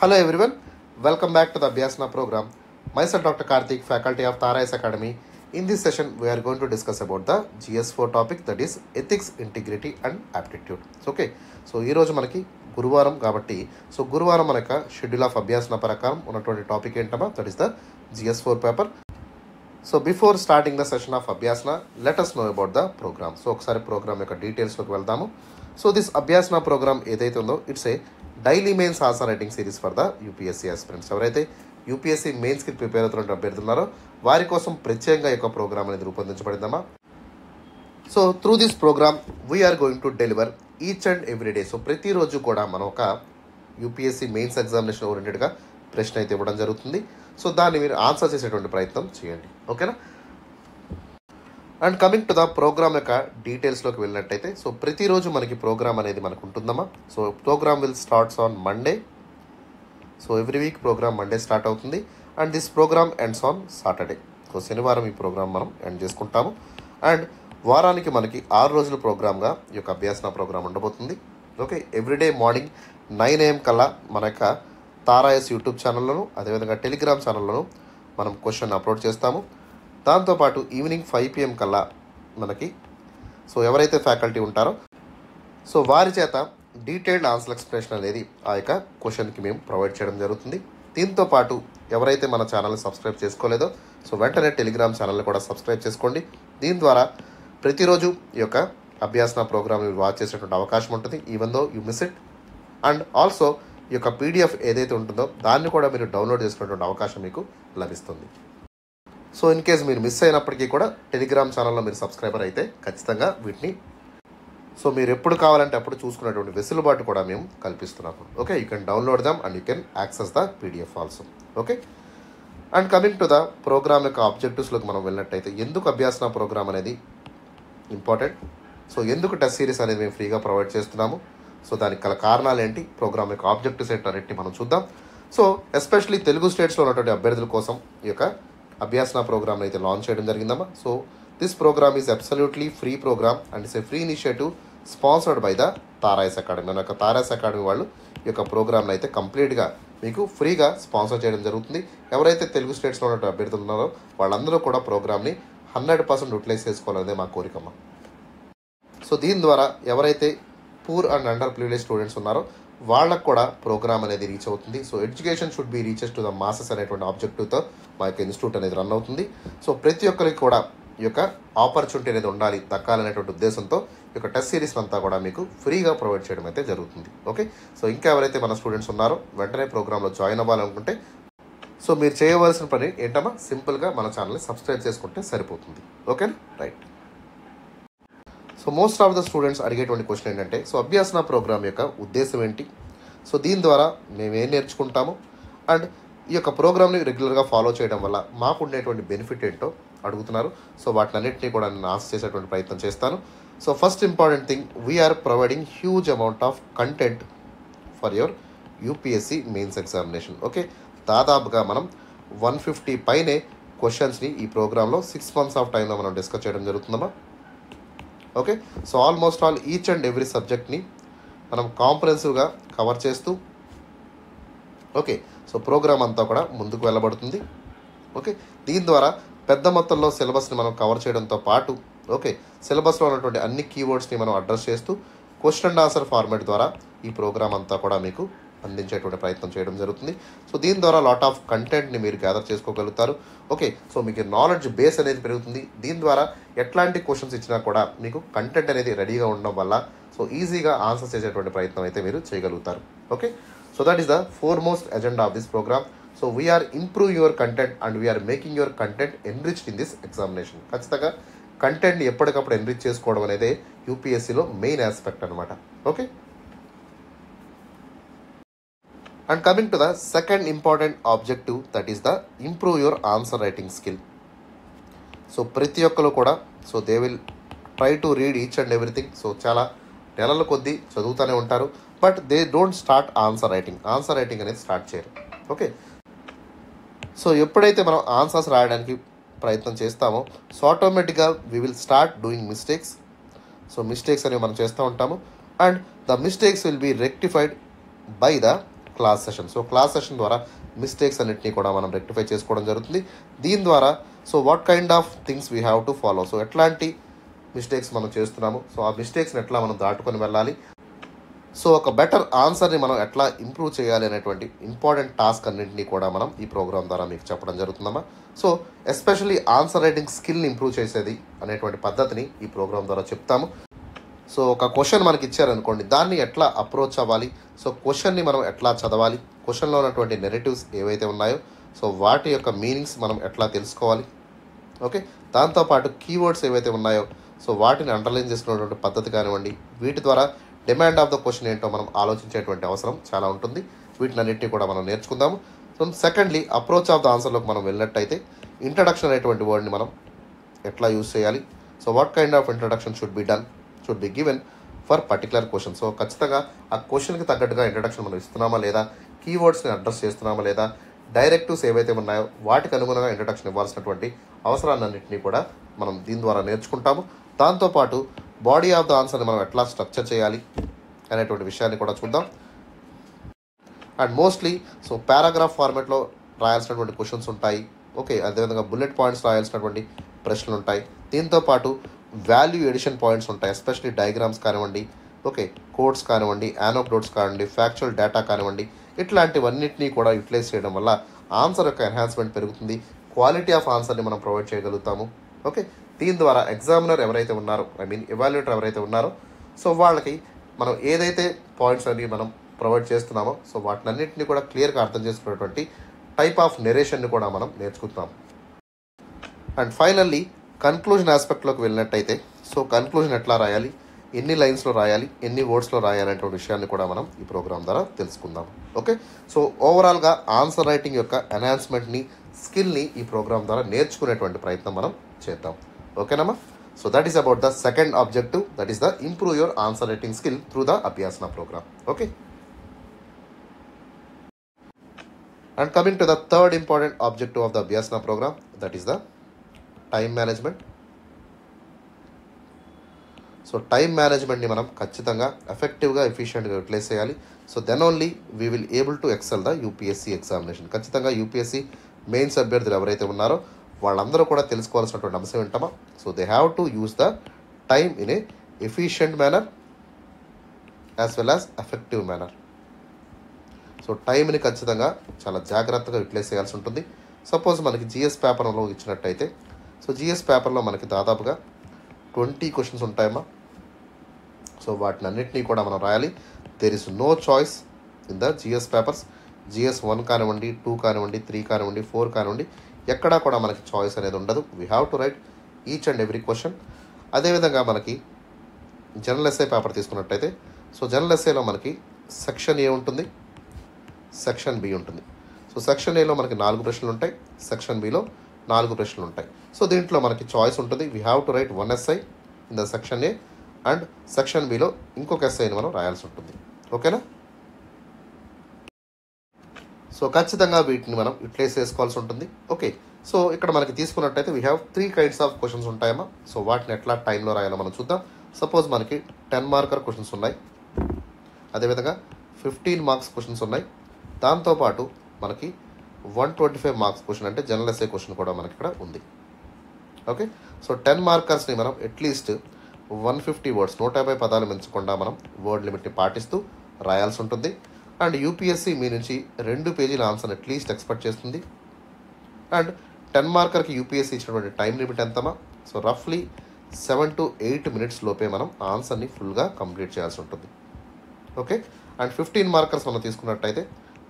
Hello everyone, welcome back to the Abhyasana program. Myself Dr. Karthik, faculty of Tara IAS Academy. In this session, we are going to discuss about the GS4 topic, that is ethics, integrity and aptitude. Okay, so ఈ రోజు మనకి గురువారం కాబట్టి గురువారం మనక schedule of అభ్యాసన ప్రకారం ఉన్నటువంటి topic ఏంటమ్మా, that is the GS4 paper. So before starting the session of Abhyasana let us know about the program. So ఒకసారి ప్రోగ్రామ్ యొక్క డీటెయిల్స్లోకి వెళ్దాము. సో దిస్ అభ్యాసన ప్రోగ్రామ్ ఏదైతే ఉందో it's a daily mains answer writing series for the UPSC aspirants. ఎవరైతే UPSC మెయిన్స్కి prepare అవుతున్న అభ్యర్థులున్నారో వారి కోసం ప్రత్యేకంగా ఈ యొక్క ప్రోగ్రామ్ అనేది రూపొందించబడిందమ్మా. So through this program we are going to deliver each and every day. So ప్రతిరోజు కూడా మనం ఒక యూపీఎస్సీ మెయిన్స్ ఎగ్జామినేషన్ ఓరియంటెడ్గా ప్రశ్న అయితే ఇవ్వడం జరుగుతుంది. సో దాన్ని మీరు ఆన్సర్ చేసేటువంటి ప్రయత్నం చేయండి, ఓకేనా. And coming to the program యొక్క డీటెయిల్స్లోకి వెళ్ళినట్టయితే సో ప్రతిరోజు మనకి ప్రోగ్రామ్ అనేది మనకు ఉంటుందమ్మా. So program will starts on Monday. So every week program Monday start అవుతుంది and this program ends on Saturday. So శనివారం ఈ ప్రోగ్రామ్ మనం ఎండ్ చేసుకుంటాము. అండ్ వారానికి మనకి 6 రోజుల ప్రోగ్రామ్గా ఈ యొక్క అభ్యాసన ప్రోగ్రామ్ ఉండబోతుంది. ఓకే, ఎవ్రీడే మార్నింగ్ 9 AM కల్లా మన యొక్క తారా IAS యూట్యూబ్ ఛానల్లోను అదేవిధంగా టెలిగ్రామ్ ఛానల్లోను మనం క్వశ్చన్ అప్లోడ్ చేస్తాము. దాంతోపాటు ఈవినింగ్ 5 PM కల్లా మనకి సో ఎవరైతే ఫ్యాకల్టీ ఉంటారో సో వారి చేత డీటెయిల్డ్ ఆన్సర్ ఎక్స్ప్లెనేషన్ అనేది ఆ యొక్క క్వశ్చన్కి మేము ప్రొవైడ్ చేయడం జరుగుతుంది. దీంతో పాటు ఎవరైతే మన ఛానల్ని సబ్స్క్రైబ్ చేసుకోలేదో సో వెంటనే టెలిగ్రామ్ ఛానల్ని కూడా సబ్స్క్రైబ్ చేసుకోండి. దీని ద్వారా ప్రతిరోజు ఈ యొక్క అభ్యాసన ప్రోగ్రామ్ని వాచ్ చేసేటువంటి అవకాశం ఉంటుంది, even though you miss it. And also ఈ యొక్క PDF ఏదైతే ఉంటుందో దాన్ని కూడా మీరు డౌన్లోడ్ చేసుకునేటువంటి అవకాశం మీకు లభిస్తుంది. సో ఇన్ కేస్ మీరు మిస్ అయినప్పటికీ కూడా టెలిగ్రామ్ ఛానల్లో మీరు సబ్స్క్రైబర్ అయితే ఖచ్చితంగా వీటిని సో మీరు ఎప్పుడు కావాలంటే అప్పుడు చూసుకునేటువంటి వెసులుబాటు కూడా మేము కల్పిస్తున్నాము. Okay, you can download them and you can access the PDF also. Okay, and coming to the program యొక్క ఆబ్జెక్టివ్స్లోకి మనం వెళ్ళినట్టయితే ఎందుకు అభ్యాసన ప్రోగ్రామ్ అనేది ఇంపార్టెంట్, సో ఎందుకు టెస్ట్ సిరీస్ అనేది మేము ఫ్రీగా ప్రొవైడ్ చేస్తున్నాము, సో దానికి గల కారణాలు ఏంటి, ప్రోగ్రామ్ యొక్క ఆబ్జెక్టివ్స్ ఏంటి అన్నిటిని మనం చూద్దాం. సో ఎస్పెషలీ తెలుగు స్టేట్స్లో ఉన్నటువంటి అభ్యర్థుల కోసం ఈ యొక్క అభ్యాసన ప్రోగ్రామ్ అయితే లాంచ్ చేయడం జరిగిందమ్మా. So this program is absolutely free program and it's a free initiative sponsored by the Tara IAS academy. మన యొక్క తారా IAS అకాడమీ వాళ్ళు ఈ యొక్క ప్రోగ్రామ్ని అయితే కంప్లీట్గా మీకు ఫ్రీగా స్పాన్సర్ చేయడం జరుగుతుంది. ఎవరైతే తెలుగు స్టేట్స్లో ఉన్నటువంటి అభ్యర్థులు ఉన్నారో వాళ్ళందరూ కూడా ప్రోగ్రామ్ని 100% యూటిలైజ్ చేసుకోవాలనేది మా కోరికమ్మ. సో దీని ద్వారా ఎవరైతే poor and under privilege students ఉన్నారో వాళ్ళకు కూడా ప్రోగ్రామ్ అనేది రీచ్ అవుతుంది. So education should be reaches to the masses అనేటువంటి ఆబ్జెక్టివ్తో మా యొక్క ఇన్స్టిట్యూట్ అనేది రన్ అవుతుంది. సో ప్రతి ఒక్కరికి కూడా ఈ యొక్క ఆపర్చునిటీ అనేది ఉండాలి, దక్కాలనేటువంటి ఉద్దేశంతో ఈ యొక్క టెస్ట్ సిరీస్ అంతా కూడా మీకు ఫ్రీగా ప్రొవైడ్ చేయడం అయితే జరుగుతుంది. ఓకే, సో ఇంకా ఎవరైతే మన స్టూడెంట్స్ ఉన్నారో వెంటనే ప్రోగ్రాంలో జాయిన్ అవ్వాలనుకుంటే సో మీరు చేయవలసిన పని ఏంటమ్మా, సింపుల్గా మన ఛానల్ని సబ్స్క్రైబ్ చేసుకుంటే సరిపోతుంది. ఓకేనా, right. So most of the students అడిగేటువంటి క్వశ్చన్ ఏంటంటే సో అభ్యాసన ప్రోగ్రామ్ యొక్క ఉద్దేశం ఏంటి, సో దీని ద్వారా మేము ఏం నేర్చుకుంటాము అండ్ ఈ యొక్క ప్రోగ్రామ్ని రెగ్యులర్గా ఫాలో చేయడం వల్ల మాకు ఉండేటువంటి బెనిఫిట్ ఏంటో అడుగుతున్నారు. సో వాటినన్నింటినీ కూడా నేను ఆన్సర్ చేసేటువంటి ప్రయత్నం చేస్తాను. So first important thing, we are providing huge amount of content for your UPSC mains examination. Okay, దాదాపుగా మనం 150 పైనే క్వశ్చన్స్ని ఈ ప్రోగ్రాంలో 6 months ఆఫ్ టైంలో మనం డిస్కస్ చేయడం జరుగుతుందమ్మా. Okay, so almost all each and every సబ్జెక్ట్ని మనం కాంప్రహెన్సివ్గా కవర్ చేస్తూ ఓకే సో ప్రోగ్రామ్ అంతా కూడా ముందుకు వెళ్ళబడుతుంది. ఓకే, దీని ద్వారా పెద్ద మొత్తంలో సిలబస్ని మనం కవర్ చేయడంతో పాటు ఓకే సిలబస్లో ఉన్నటువంటి అన్ని కీవర్డ్స్ని మనం అడ్రస్ చేస్తూ క్వశ్చన్ అండ్ ఆన్సర్ ఫార్మాట్ ద్వారా ఈ ప్రోగ్రామ్ అంతా కూడా మీకు అందించేటువంటి ప్రయత్నం చేయడం జరుగుతుంది. సో దీని ద్వారా లాట్ ఆఫ్ కంటెంట్ని మీరు గ్యాదర్ చేసుకోగలుగుతారు. ఓకే, సో మీకు నాలెడ్జ్ బేస్ అనేది పెరుగుతుంది. దీని ద్వారా ఎట్లాంటి క్వశ్చన్స్ ఇచ్చినా కూడా మీకు కంటెంట్ అనేది రెడీగా ఉండడం వల్ల సో ఈజీగా ఆన్సర్ చేసేటువంటి ప్రయత్నం అయితే మీరు చేయగలుగుతారు. Okay, so that is the foremost agenda of this program. So we are improve your content and we are making your content enriched in this examination. ఖచ్చితంగా కంటెంట్ని ఎప్పటికప్పుడు ఎన్రిచ్ చేసుకోవడం అనేది యూపీఎస్సీలో మెయిన్ ఆస్పెక్ట్ అనమాట. Okay, and coming to the second important objective, that is the improve your answer writing skill. So ప్రతి ఒక్కరు కూడా so they will try to read each and everything. So చాలా నెలల కొద్దీ చదువుతూనే ఉంటారు, but they don't start answer writing అనేది start చేయరు. ఓకే, సో ఎప్పుడైతే మనం ఆన్సర్స్ రాయడానికి ప్రయత్నం చేస్తామో సో ఆటోమేటిక్గా we will start doing mistakes. So mistakes అనేవి మనం చేస్తూ ఉంటాము and the mistakes will be rectified by the class session. So class session ద్వారా మిస్టేక్స్ అన్నింటినీ కూడా మనం రెక్టిఫై చేసుకోవడం జరుగుతుంది. దీని ద్వారా so what kind of things we have to follow, so ఎట్లాంటి మిస్టేక్స్ మనం చేస్తున్నాము, సో ఆ మిస్టేక్స్ని ఎట్లా మనం దాటుకొని వెళ్ళాలి, సో ఒక బెటర్ ఆన్సర్ని మనం ఎట్లా ఇంప్రూవ్ చేయాలి అనేటువంటి ఇంపార్టెంట్ టాస్క్ అన్నింటినీ కూడా మనం ఈ ప్రోగ్రామ్ ద్వారా మీకు చెప్పడం జరుగుతుందమ్మా. సో ఎస్పెషల్లీ ఆన్సర్ రైటింగ్ స్కిల్ని ఇంప్రూవ్ చేసేది అనేటువంటి పద్ధతిని ఈ ప్రోగ్రామ్ ద్వారా చెప్తాము. సో ఒక క్వశ్చన్ మనకి ఇచ్చారనుకోండి, దాన్ని ఎట్లా అప్రోచ్ అవ్వాలి, సో క్వశ్చన్ని మనం ఎట్లా చదవాలి, క్వశ్చన్లో ఉన్నటువంటి నెరేటివ్స్ ఏవైతే ఉన్నాయో సో వాటి యొక్క మీనింగ్స్ మనం ఎట్లా తెలుసుకోవాలి, ఓకే. దాంతోపాటు కీవర్డ్స్ ఏవైతే ఉన్నాయో సో వాటిని అండర్లైన్ చేసుకునేటువంటి పద్ధతి కానివ్వండి, వీటి ద్వారా డిమాండ్ ఆఫ్ ద క్వశ్చన్ ఏంటో మనం ఆలోచించేటువంటి అవసరం చాలా ఉంటుంది. వీటినన్నింటినీ కూడా మనం నేర్చుకుందాము. So secondly approach of the ఆన్సర్లోకి మనం వెళ్ళినట్టయితే ఇంట్రడక్షన్ అనేటువంటి వర్డ్ని మనం ఎట్లా యూజ్ చేయాలి, so what kind of introduction should be given for particular question. So ఖచ్చితంగా ఆ క్వశ్చన్కి తగ్గట్టుగా ఇంట్రడక్షన్ మనం ఇస్తున్నామా లేదా, కీవర్డ్స్ని అడ్రస్ చేస్తున్నామా లేదా, డైరెక్టివ్స్ ఏవైతే ఉన్నాయో వాటికి అనుగుణంగా ఇంట్రడక్షన్ ఇవ్వాల్సినటువంటి అవసరాలన్నింటినీ కూడా మనం దీని ద్వారా నేర్చుకుంటాము. దాంతోపాటు బాడీ ఆఫ్ ద ఆన్సర్ని మనం ఎట్లా స్ట్రక్చర్ చేయాలి అనేటువంటి విషయాన్ని కూడా చూద్దాం. అండ్ మోస్ట్లీ సో పారాగ్రాఫ్ ఫార్మాట్లో రాయాల్సినటువంటి క్వశ్చన్స్ ఉంటాయి, ఓకే. అదేవిధంగా బుల్లెట్ పాయింట్స్ రాయాల్సినటువంటి ప్రశ్నలు ఉంటాయి. దీంతోపాటు వాల్యూ ఎడిషన్ పాయింట్స్ ఉంటాయి, ఎస్పెషలీ డయాగ్రామ్స్ కానివ్వండి, ఓకే, కోడ్స్ కానివ్వండి, యానోప్డోట్స్ కానివ్వండి, ఫ్యాక్చువల్ డేటా కానివ్వండి, ఇట్లాంటివన్నింటినీ కూడా యూటిలైజ్ చేయడం వల్ల ఆన్సర్ యొక్క ఎన్హాన్స్మెంట్ పెరుగుతుంది, క్వాలిటీ ఆఫ్ ఆన్సర్ని మనం ప్రొవైడ్ చేయగలుగుతాము, ఓకే. దీని ద్వారా ఎగ్జామినర్ ఎవరైతే ఉన్నారో, ఎవాల్యుయేటర్ ఎవరైతే ఉన్నారో సో వాళ్ళకి మనం ఏదైతే పాయింట్స్ అన్ని మనం ప్రొవైడ్ చేస్తున్నామో సో వాటినన్నింటినీ కూడా క్లియర్గా అర్థం చేసుకునేటువంటి టైప్ ఆఫ్ నెరేషన్ని కూడా మనం నేర్చుకుంటాం. అండ్ ఫైనల్లీ కన్క్లూజన్ ఆస్పెక్ట్లోకి వెళ్ళినట్టయితే సో కన్క్లూజన్ ఎట్లా రాయాలి, ఎన్ని లైన్స్లో రాయాలి, ఎన్ని వర్డ్స్లో రాయాలి అనేటువంటి విషయాన్ని కూడా మనం ఈ ప్రోగ్రామ్ ద్వారా తెలుసుకుందాం, ఓకే. సో ఓవరాల్గా ఆన్సర్ రైటింగ్ యొక్క ఎన్హాన్స్మెంట్ని, స్కిల్ని ఈ ప్రోగ్రామ్ ద్వారా నేర్చుకునేటువంటి ప్రయత్నం మనం చేద్దాం, ఓకేనమ్మా. So that is about the second objective, that is the improve your answer writing skill through the Abhyasana program, okay. And coming to the third important objective of the Abhyasana program, that is the time management. So time మేనేజ్మెంట్ని మనం ఖచ్చితంగా ఎఫెక్టివ్గా ఎఫిషియెంట్గా utilise చేయాలి. So then only we will able to excel the UPSC examination. ఖచ్చితంగా UPSC mains అభ్యర్థులు ఎవరైతే ఉన్నారో వాళ్ళందరూ కూడా తెలుసుకోవాల్సినటువంటి అంశం ఏంటమ్మా, so they have to use the time in a efficient manner as well as effective manner. So టైంని ఖచ్చితంగా చాలా జాగ్రత్తగా యూటిలైజ్ చేయాల్సి ఉంటుంది. సపోజ్ మనకి జిఎస్ పేపర్లో ఇచ్చినట్టయితే సో జిఎస్ పేపర్లో మనకి దాదాపుగా 20 క్వశ్చన్స్ ఉంటాయమ్మా. సో వాటిని అన్నింటినీ కూడా మనం రాయాలి. There is no choice in the GS papers. GS 1 కానివ్వండి, 2 కానివ్వండి, 3 కానివ్వండి, 4 కానివ్వండి, ఎక్కడా కూడా మనకి చాయిస్ అనేది ఉండదు. We have to right each and every question. అదేవిధంగా మనకి జనరల్ ఎస్ఏ పేపర్ తీసుకున్నట్టయితే సో జనరల్ ఎస్ఏలో మనకి సెక్షన్ ఏ ఉంటుంది, సెక్షన్ బి ఉంటుంది. సో సెక్షన్ ఏలో మనకి 4 ప్రశ్నలు ఉంటాయి, సెక్షన్ బిలో 4 ప్రశ్నలు ఉంటాయి. సో దీంట్లో మనకి చాయిస్ ఉంటుంది. We have to right 1 SI in the section A and section below ఇంకొక ఎస్ఐని మనం రాయాల్సి ఉంటుంది, ఓకేనా. సో ఖచ్చితంగా వీటిని మనం యూటిలైజ్ చేసుకోవాల్సి ఉంటుంది, ఓకే. సో ఇక్కడ మనకి తీసుకున్నట్టయితే we have 3 kinds of questions ఉంటాయమ్మా. సో వాటిని ఎట్లా టైంలో రాయాలో మనం చూద్దాం. సపోజ్ మనకి 10 మార్కర్ క్వశ్చన్స్ ఉన్నాయి, అదేవిధంగా 15 మార్క్స్ క్వశ్చన్స్ ఉన్నాయి. దాంతోపాటు మనకి 125 మార్క్స్ క్వశ్చన్ అంటే జనరల్ ఎస్ఏ క్వశ్చన్ కూడా మనకి ఇక్కడ ఉంది, ఓకే. సో 10 మార్కర్స్ని మనం అట్లీస్ట్ 150 వర్డ్స్ 150 పదాలు మించకుండా మనం వర్డ్ లిమిట్ని పాటిస్తూ రాయాల్సి ఉంటుంది. అండ్ యూపీఎస్సీ మీ నుంచి 2 పేజీల ఆన్సర్ అట్లీస్ట్ ఎక్స్పెక్ట్ చేస్తుంది. అండ్ 10 మార్కర్కి యూపీఎస్సీ ఇచ్చినటువంటి time limit ఎంతమా, so రఫ్లీ 7 to 8 minutes లోపే మనం ఆన్సర్ని ఫుల్గా కంప్లీట్ చేయాల్సి ఉంటుంది, ఓకే. అండ్ 15 మార్కర్స్ మనం తీసుకున్నట్టయితే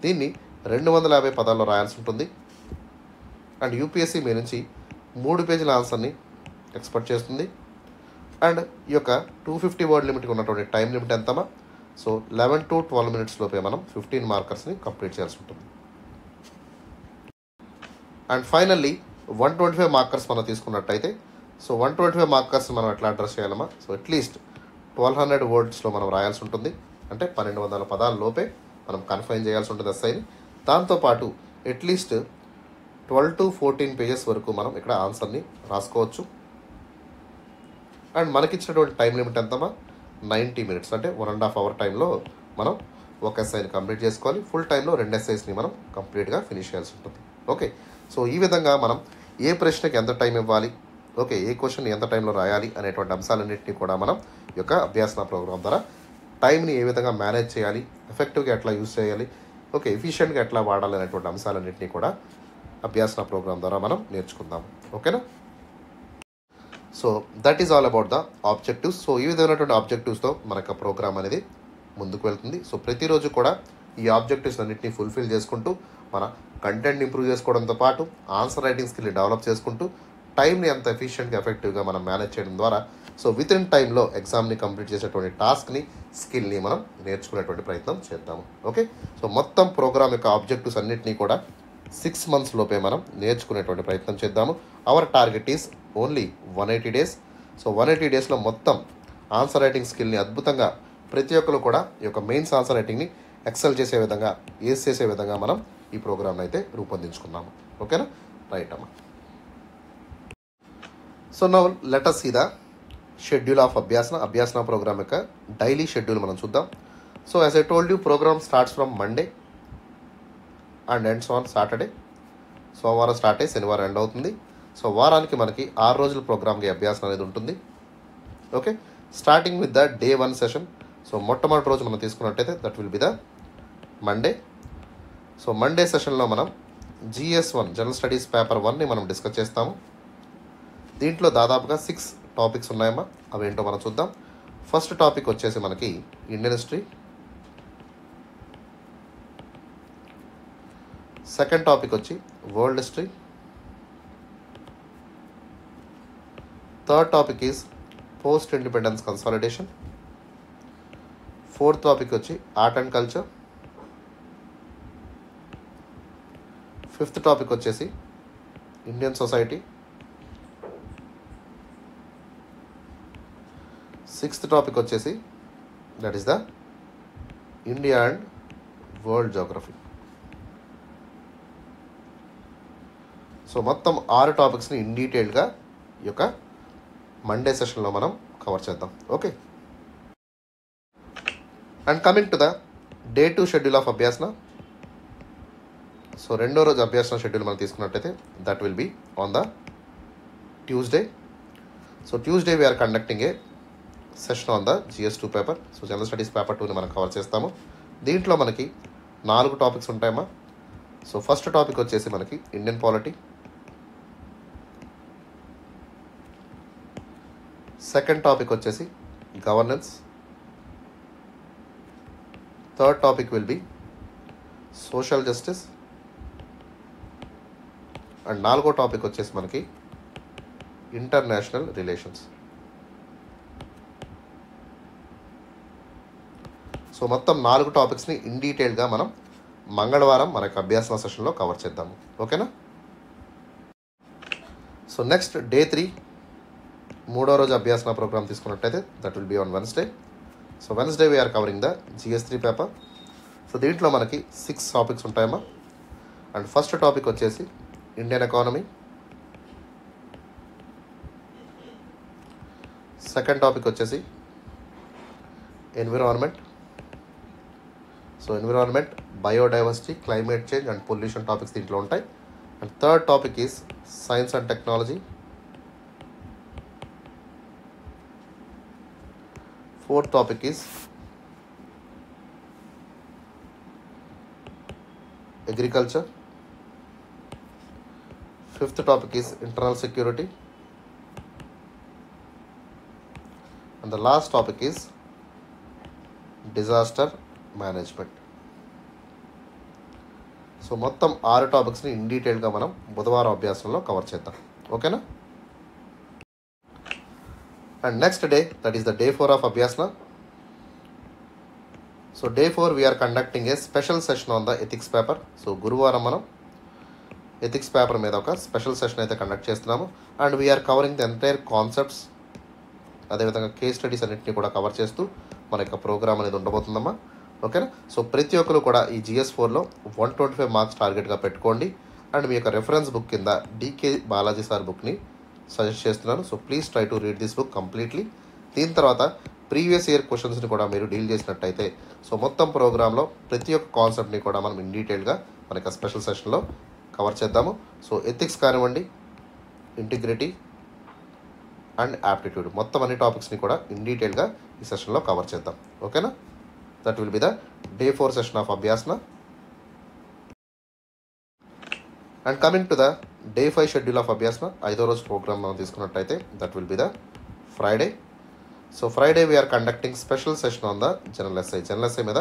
దీన్ని 250 పదాల్లో రాయాల్సి ఉంటుంది. అండ్ యూపీఎస్సీ మీ నుంచి 3 పేజీల ఆన్సర్ని ఎక్స్పెక్ట్ చేస్తుంది. అండ్ ఈ యొక్క 250 వర్డ్ లిమిట్కి ఉన్నటువంటి time limit ఎంతమా, so 11 to 12 minutes లోపే మనం 15 మార్కర్స్ని కంప్లీట్ చేయాల్సి ఉంటుంది. అండ్ ఫైనల్లీ 125 మార్కర్స్ మనం తీసుకున్నట్టయితే సో 125 మార్కర్స్ మనం ఎట్లా అడ్రస్ చేయాలమ్మా, సో అట్లీస్ట్ 1200 వర్డ్స్లో మనం రాయాల్సి ఉంటుంది. అంటే 1200 పదాల లోపే మనం కన్ఫైన్ చేయాల్సి ఉంటుంది ఎస్ఐని. దాంతోపాటు అట్లీస్ట్ 12 to 14 pages వరకు మనం ఇక్కడ ఆన్సర్ని రాసుకోవచ్చు. అండ్ మనకిచ్చినటువంటి టైం లిమిట్ ఎంతమా 90 minutes, అంటే 1.5 hour టైంలో మనం ఒక ఎస్ఐని కంప్లీట్ చేసుకోవాలి. ఫుల్ టైంలో 2 ఎస్ఐస్ని మనం కంప్లీట్గా ఫినిష్ చేయాల్సి ఉంటుంది. ఓకే, సో ఈ విధంగా మనం ఏ ప్రశ్నకి ఎంత టైం ఇవ్వాలి, ఓకే, ఏ క్వశ్చన్ ఎంత టైంలో రాయాలి అనేటువంటి అంశాలన్నింటినీ కూడా మనం ఈ యొక్క అభ్యాసన ప్రోగ్రాం ద్వారా టైంని ఏ విధంగా మేనేజ్ చేయాలి, ఎఫెక్టివ్గా ఎట్లా యూస్ చేయాలి, ఓకే, ఎఫిషియెంట్గా ఎట్లా వాడాలి అనేటువంటి అంశాలన్నింటినీ కూడా అభ్యాసన ప్రోగ్రాం ద్వారా మనం నేర్చుకుందాం. ఓకేనా? So that is all about the objectives. So ఈ విధమైనటువంటి ఆబ్జెక్టివ్స్తో మనకు ప్రోగ్రామ్ అనేది ముందుకు వెళ్తుంది. సో ప్రతిరోజు కూడా ఈ ఆబ్జెక్టివ్స్ అన్నింటినీ ఫుల్ఫిల్ చేసుకుంటూ మన కంటెంట్ని ఇంప్రూవ్ చేసుకోవడంతో పాటు ఆన్సర్ రైటింగ్ స్కిల్ని డెవలప్ చేసుకుంటూ టైంని ఎంత ఎఫిషియెంట్గా ఎఫెక్టివ్గా మనం మేనేజ్ చేయడం ద్వారా సో విత్ ఇన్ టైంలో ఎగ్జామ్ని కంప్లీట్ చేసేటువంటి టాస్క్ని స్కిల్ని మనం నేర్చుకునేటువంటి ప్రయత్నం చేద్దాము. ఓకే, సో మొత్తం ప్రోగ్రామ్ యొక్క ఆబ్జెక్టివ్స్ అన్నింటినీ కూడా 6 months లోపే మనం నేర్చుకునేటువంటి ప్రయత్నం చేద్దాము. Our target is only 180 days. So 180 daysలో మొత్తం ఆన్సర్ రైటింగ్ స్కిల్ని అద్భుతంగా ప్రతి ఒక్కరు కూడా ఈ యొక్క మెయిన్స్ ఆన్సర్ రైటింగ్ని ఎక్సెల్ చేసే విధంగా, ఏస్ చేసే విధంగా మనం ఈ ప్రోగ్రామ్ని అయితే రూపొందించుకున్నాము. ఓకేనా? రైట్ అమ్మా. So now let us see the schedule of Abhyasana program యొక్క డైలీ షెడ్యూల్ మనం చూద్దాం. So as I told you, program starts from Monday and ends on Saturday. సోమవారం స్టార్ట్ అయ్యి శనివారం ఎండ్ అవుతుంది. సో వారానికి మనకి 6 రోజుల ప్రోగ్రామ్కి అభ్యాసం అనేది ఉంటుంది. Okay, starting with the day 1 session. So మొట్టమొదటి రోజు మనం తీసుకున్నట్టయితే that will be the Monday. So Monday సెషన్లో మనం GS1 జనరల్ స్టడీస్ పేపర్ 1ని మనం డిస్కస్ చేస్తాము. దీంట్లో దాదాపుగా 6 టాపిక్స్ ఉన్నాయమ్మా. అవి ఏంటో మనం చూద్దాం. ఫస్ట్ టాపిక్ వచ్చేసి మనకి ఇండియన్ హిస్టరీ. సెకండ్ టాపిక్ వచ్చి world history. Third topic is post independence consolidation. Fourth topic వచ్చి art and culture. Fifth topic వచ్చేసి ఇండియన్ సొసైటీ. సిక్స్త్ టాపిక్ వచ్చేసి that is the India and world geography. So మొత్తం 6 టాపిక్స్ని in డీటెయిల్గా ఈ యొక్క Monday సెషన్లో మనం కవర్ చేద్దాం. Okay, and coming to the day 2 schedule of Abhyasana. So రెండో రోజు అభ్యాసన షెడ్యూల్ మనం తీసుకున్నట్టయితే that will be on the Tuesday. So Tuesday we're conducting a session on the GS2 paper. So general studies paper 2ని మనం cover చేస్తాము. దీంట్లో మనకి 4 topics ఉంటాయమ్మా. సో ఫస్ట్ టాపిక్ వచ్చేసి మనకి ఇండియన్ పాలిటీ. సెకండ్ టాపిక్ వచ్చేసి governance. Third topic will be social justice. And 4వ టాపిక్ వచ్చేసి మనకి ఇంటర్నేషనల్ రిలేషన్స్. సో మొత్తం 4 టాపిక్స్ని ఇన్ డీటెయిల్గా మనం మంగళవారం మన యొక్క అభ్యాసన సెషన్లో కవర్ చేద్దాము. ఓకేనా? సో నెక్స్ట్ డే 3 మూడో రోజు అభ్యాసన ప్రోగ్రామ్ తీసుకున్నట్టయితే that will be on Wednesday. So Wednesday we are covering the GS3 paper. So దీంట్లో మనకి 6 టాపిక్స్ ఉంటాయమ్మా. అండ్ ఫస్ట్ టాపిక్ వచ్చేసి ఇండియన్ ఎకానమీ. సెకండ్ టాపిక్ వచ్చేసి environment. So environment, biodiversity, climate change and pollution topics దీంట్లో ఉంటాయి. And third topic is science and technology. Fourth topic is agriculture. Fifth topic is internal security. And the last topic is disaster management. So మొత్తం 6 టాపిక్స్ని in డీటెయిల్గా మనం బుధవారం అభ్యాసంలో cover చేద్దాం. ఓకేనా? And next day that is the day 4 of Abhyasana. So day 4 we're conducting a special session on the ethics paper. So గురువారం మనం ethics paper మీద ఒక స్పెషల్ సెషన్ అయితే కండక్ట్ చేస్తున్నాము. And we're covering the entire concepts, అదేవిధంగా case studies అన్నింటినీ కూడా cover చేస్తూ మన యొక్క ప్రోగ్రామ్ అనేది ఉండబోతుందమ్మా. ఓకేనా? సో ప్రతి ఒక్కరు కూడా ఈ GS4లో 125 మార్క్స్ టార్గెట్గా పెట్టుకోండి. అండ్ మీ యొక్క రెఫరెన్స్ బుక్ కింద DK బాలాజీ సార్ బుక్ని సజెస్ట్ చేస్తున్నాను. So please try to read this book completely. దీని తర్వాత ప్రీవియస్ ఇయర్ క్వశ్చన్స్ని కూడా మీరు డీల్ చేసినట్టయితే సో మొత్తం ప్రోగ్రాంలో ప్రతి ఒక్క కాన్సెప్ట్ని కూడా మనం ఇన్ డీటెయిల్గా మనకి స్పెషల్ సెషన్లో కవర్ చేద్దాము. సో ఎథిక్స్ కానివ్వండి, ఇంటిగ్రిటీ అండ్ యాప్టిట్యూడ్ మొత్తం అన్ని టాపిక్స్ని కూడా ఇన్ డీటెయిల్గా ఈ సెషన్లో కవర్ చేద్దాం. ఓకేనా? That will be the day 4 session of Abhyasana. And coming to the day 5 schedule of Abhyasana, 5వ రోజు ప్రోగ్రామ్ మనం తీసుకున్నట్టయితే that will be the Friday. So Friday we're conducting special session on the general essay. General essay మీద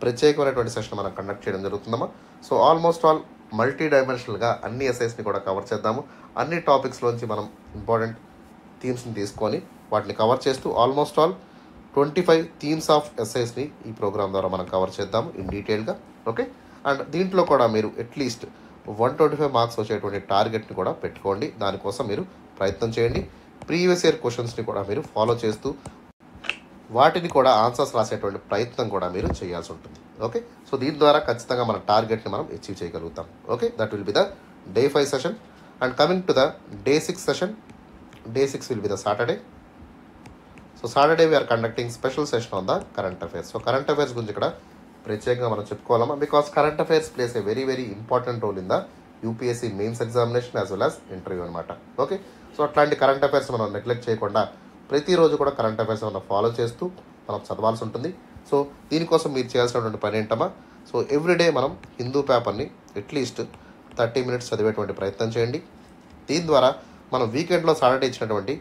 ప్రత్యేకమైనటువంటి session మనం conduct చేయడం జరుగుతుందమ్మా. So almost all multi డైమెన్షనల్గా అన్ని ఎస్ఐస్ని కూడా కవర్ చేద్దాము. అన్ని టాపిక్స్లోంచి మనం ఇంపార్టెంట్ థీమ్స్ని తీసుకొని వాటిని కవర్ చేస్తూ ఆల్మోస్ట్ ఆల్ 25 థీమ్స్ ఆఫ్ ఎస్ఐస్ని ఈ ప్రోగ్రామ్ ద్వారా మనం కవర్ చేద్దాము ఇన్ డీటెయిల్గా. ఓకే? అండ్ దీంట్లో కూడా మీరు అట్లీస్ట్ 125 మార్క్స్ వచ్చేటువంటి టార్గెట్ని కూడా పెట్టుకోండి. దానికోసం మీరు ప్రయత్నం చేయండి. ప్రీవియస్ ఇయర్ క్వశ్చన్స్ని కూడా మీరు ఫాలో చేస్తూ వాటిని కూడా ఆన్సర్స్ రాసేటువంటి ప్రయత్నం కూడా మీరు చేయాల్సి ఉంటుంది. ఓకే? సో దీని ద్వారా ఖచ్చితంగా మన టార్గెట్ని మనం అచీవ్ చేయగలుగుతాం. Okay? That will be the day 5 session. And coming to the day 6 session, day 6 will be the Saturday. So Saturday we're conducting special session on the current affairs. So current affairs గురించి ఇక్కడ ప్రత్యేకంగా మనం చెప్పుకోవాలమ్మా, because current affairs plays a very very important role in the UPSC mains examination as well as interview అనమాట. Okay? So అట్లాంటి current affairs మనం neglect చేయకుండా ప్రతిరోజు కూడా కరెంట్ అఫైర్స్ మనం ఫాలో చేస్తూ మనం చదవాల్సి ఉంటుంది. సో దీనికోసం మీరు చేయాల్సినటువంటి పని ఏంటమ్మా, సో ఎవ్రీడే మనం హిందూ పేపర్ని అట్లీస్ట్ 30 మినిట్స్ చదివేటువంటి ప్రయత్నం చేయండి. దీని ద్వారా మనం వీకెండ్లో సాటర్డే ఇచ్చినటువంటి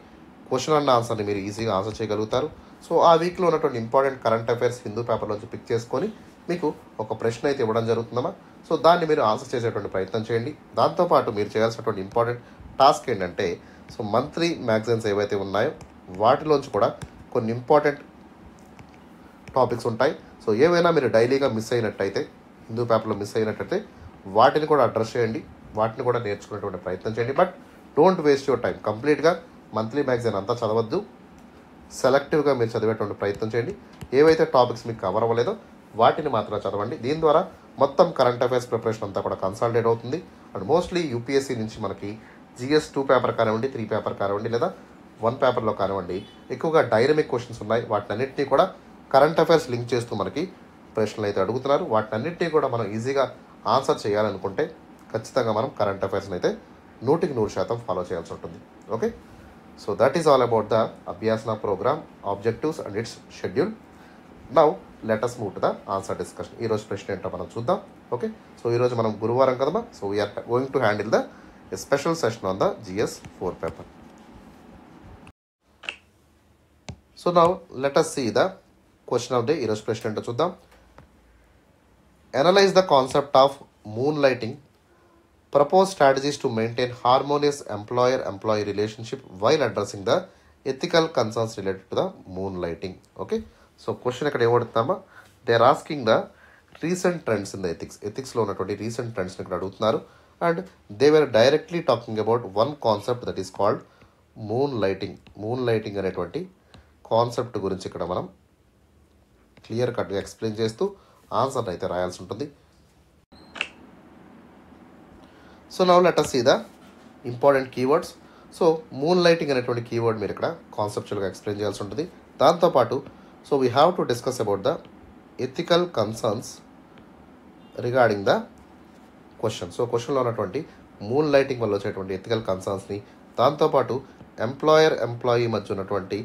క్వశ్చన్ అండ్ ఆన్సర్ని మీరు ఈజీగా ఆన్సర్ చేయగలుగుతారు. సో ఆ వీక్లో ఉన్నటువంటి ఇంపార్టెంట్ కరెంట్ అఫైర్స్ హిందూ పేపర్లోంచి పిక్ చేసుకొని మీకు ఒక ప్రశ్న అయితే ఇవ్వడం జరుగుతుందమ్మా. సో దాన్ని మీరు ఆన్సర్ చేసేటువంటి ప్రయత్నం చేయండి. దాంతోపాటు మీరు చేయాల్సినటువంటి ఇంపార్టెంట్ టాస్క్ ఏంటంటే, సో మంత్లీ మ్యాగజైన్స్ ఏవైతే ఉన్నాయో వాటిలోంచి కూడా కొన్ని ఇంపార్టెంట్ టాపిక్స్ ఉంటాయి. సో ఏవైనా మీరు డైలీగా మిస్ అయినట్టయితే, హిందూ పేపర్లో మిస్ అయినట్టయితే వాటిని కూడా అడ్రస్ చేయండి, వాటిని కూడా నేర్చుకునేటువంటి ప్రయత్నం చేయండి. But don't waste your time. కంప్లీట్గా మంత్లీ మ్యాగజైన్ అంతా చదవద్దు, సెలెక్టివ్గా మీరు చదివేటువంటి ప్రయత్నం చేయండి. ఏవైతే టాపిక్స్ మీకు కవర్ అవ్వలేదో వాటిని మాత్రం చదవండి. దీని ద్వారా మొత్తం కరెంట్ అఫైర్స్ ప్రిపరేషన్ అంతా కూడా కన్సాలిడేట్ అవుతుంది. అండ్ మోస్ట్లీ యూపీఎస్సీ నుంచి మనకి GS 2 పేపర్ కానివ్వండి, 3 పేపర్ కానివ్వండి, లేదా 1 పేపర్లో కానివ్వండి, ఎక్కువగా డైనమిక్ క్వశ్చన్స్ ఉన్నాయి. వాటినన్నింటినీ కూడా కరెంట్ అఫైర్స్ లింక్ చేస్తూ మనకి ప్రశ్నలు అయితే అడుగుతున్నారు. వాటినన్నింటినీ కూడా మనం ఈజీగా ఆన్సర్ చేయాలనుకుంటే ఖచ్చితంగా మనం కరెంట్ అఫైర్స్ని అయితే 100% ఫాలో చేయాల్సి ఉంటుంది. Okay? So that is all about the Abhyasana program objectives and its schedule. Now let us move to the answer discussion. ఈరోజు ప్రశ్న ఏంటో మనం చూద్దాం. ఓకే? సో ఈరోజు మనం గురువారం కదమ్మా. So we are going to handle the special session on the GS 4 paper. So now let us see the question of day. ఈరోజు ప్రశ్న ఏంటో చూద్దాం. Analyse the concept of moonlighting. Propose strategies to maintain harmonious employer-employee relationship while addressing the ethical concerns related to the moonlighting. Okay? So question ఇక్కడ ఏమడుగుతామా, they are asking the recent trends in the ఎథిక్స్లో ఉన్నటువంటి recent ట్రెండ్స్ని ఇక్కడ అడుగుతున్నారు. And they were directly talking about one concept that is called moonlighting అనేటువంటి concept గురించి ఇక్కడ మనం క్లియర్ కట్గా ఎక్స్ప్లెయిన్ చేస్తూ ఆన్సర్ అయితే రాయాల్సి ఉంటుంది. So now let us see the important keywords. So moonlighting అనేటువంటి కీవర్డ్ మీరు ఇక్కడ కాన్సెప్చువల్గా ఎక్స్ప్లెయిన్ చేయాల్సి ఉంటుంది. దాంతోపాటు so we have to discuss about the ethical concerns regarding the question. So క్వశ్చన్లో ఉన్నటువంటి మూన్ లైటింగ్ వల్ల వచ్చేటువంటి ఎథికల్ కన్సర్న్స్ని, దాంతోపాటు ఎంప్లాయీ మధ్య ఉన్నటువంటి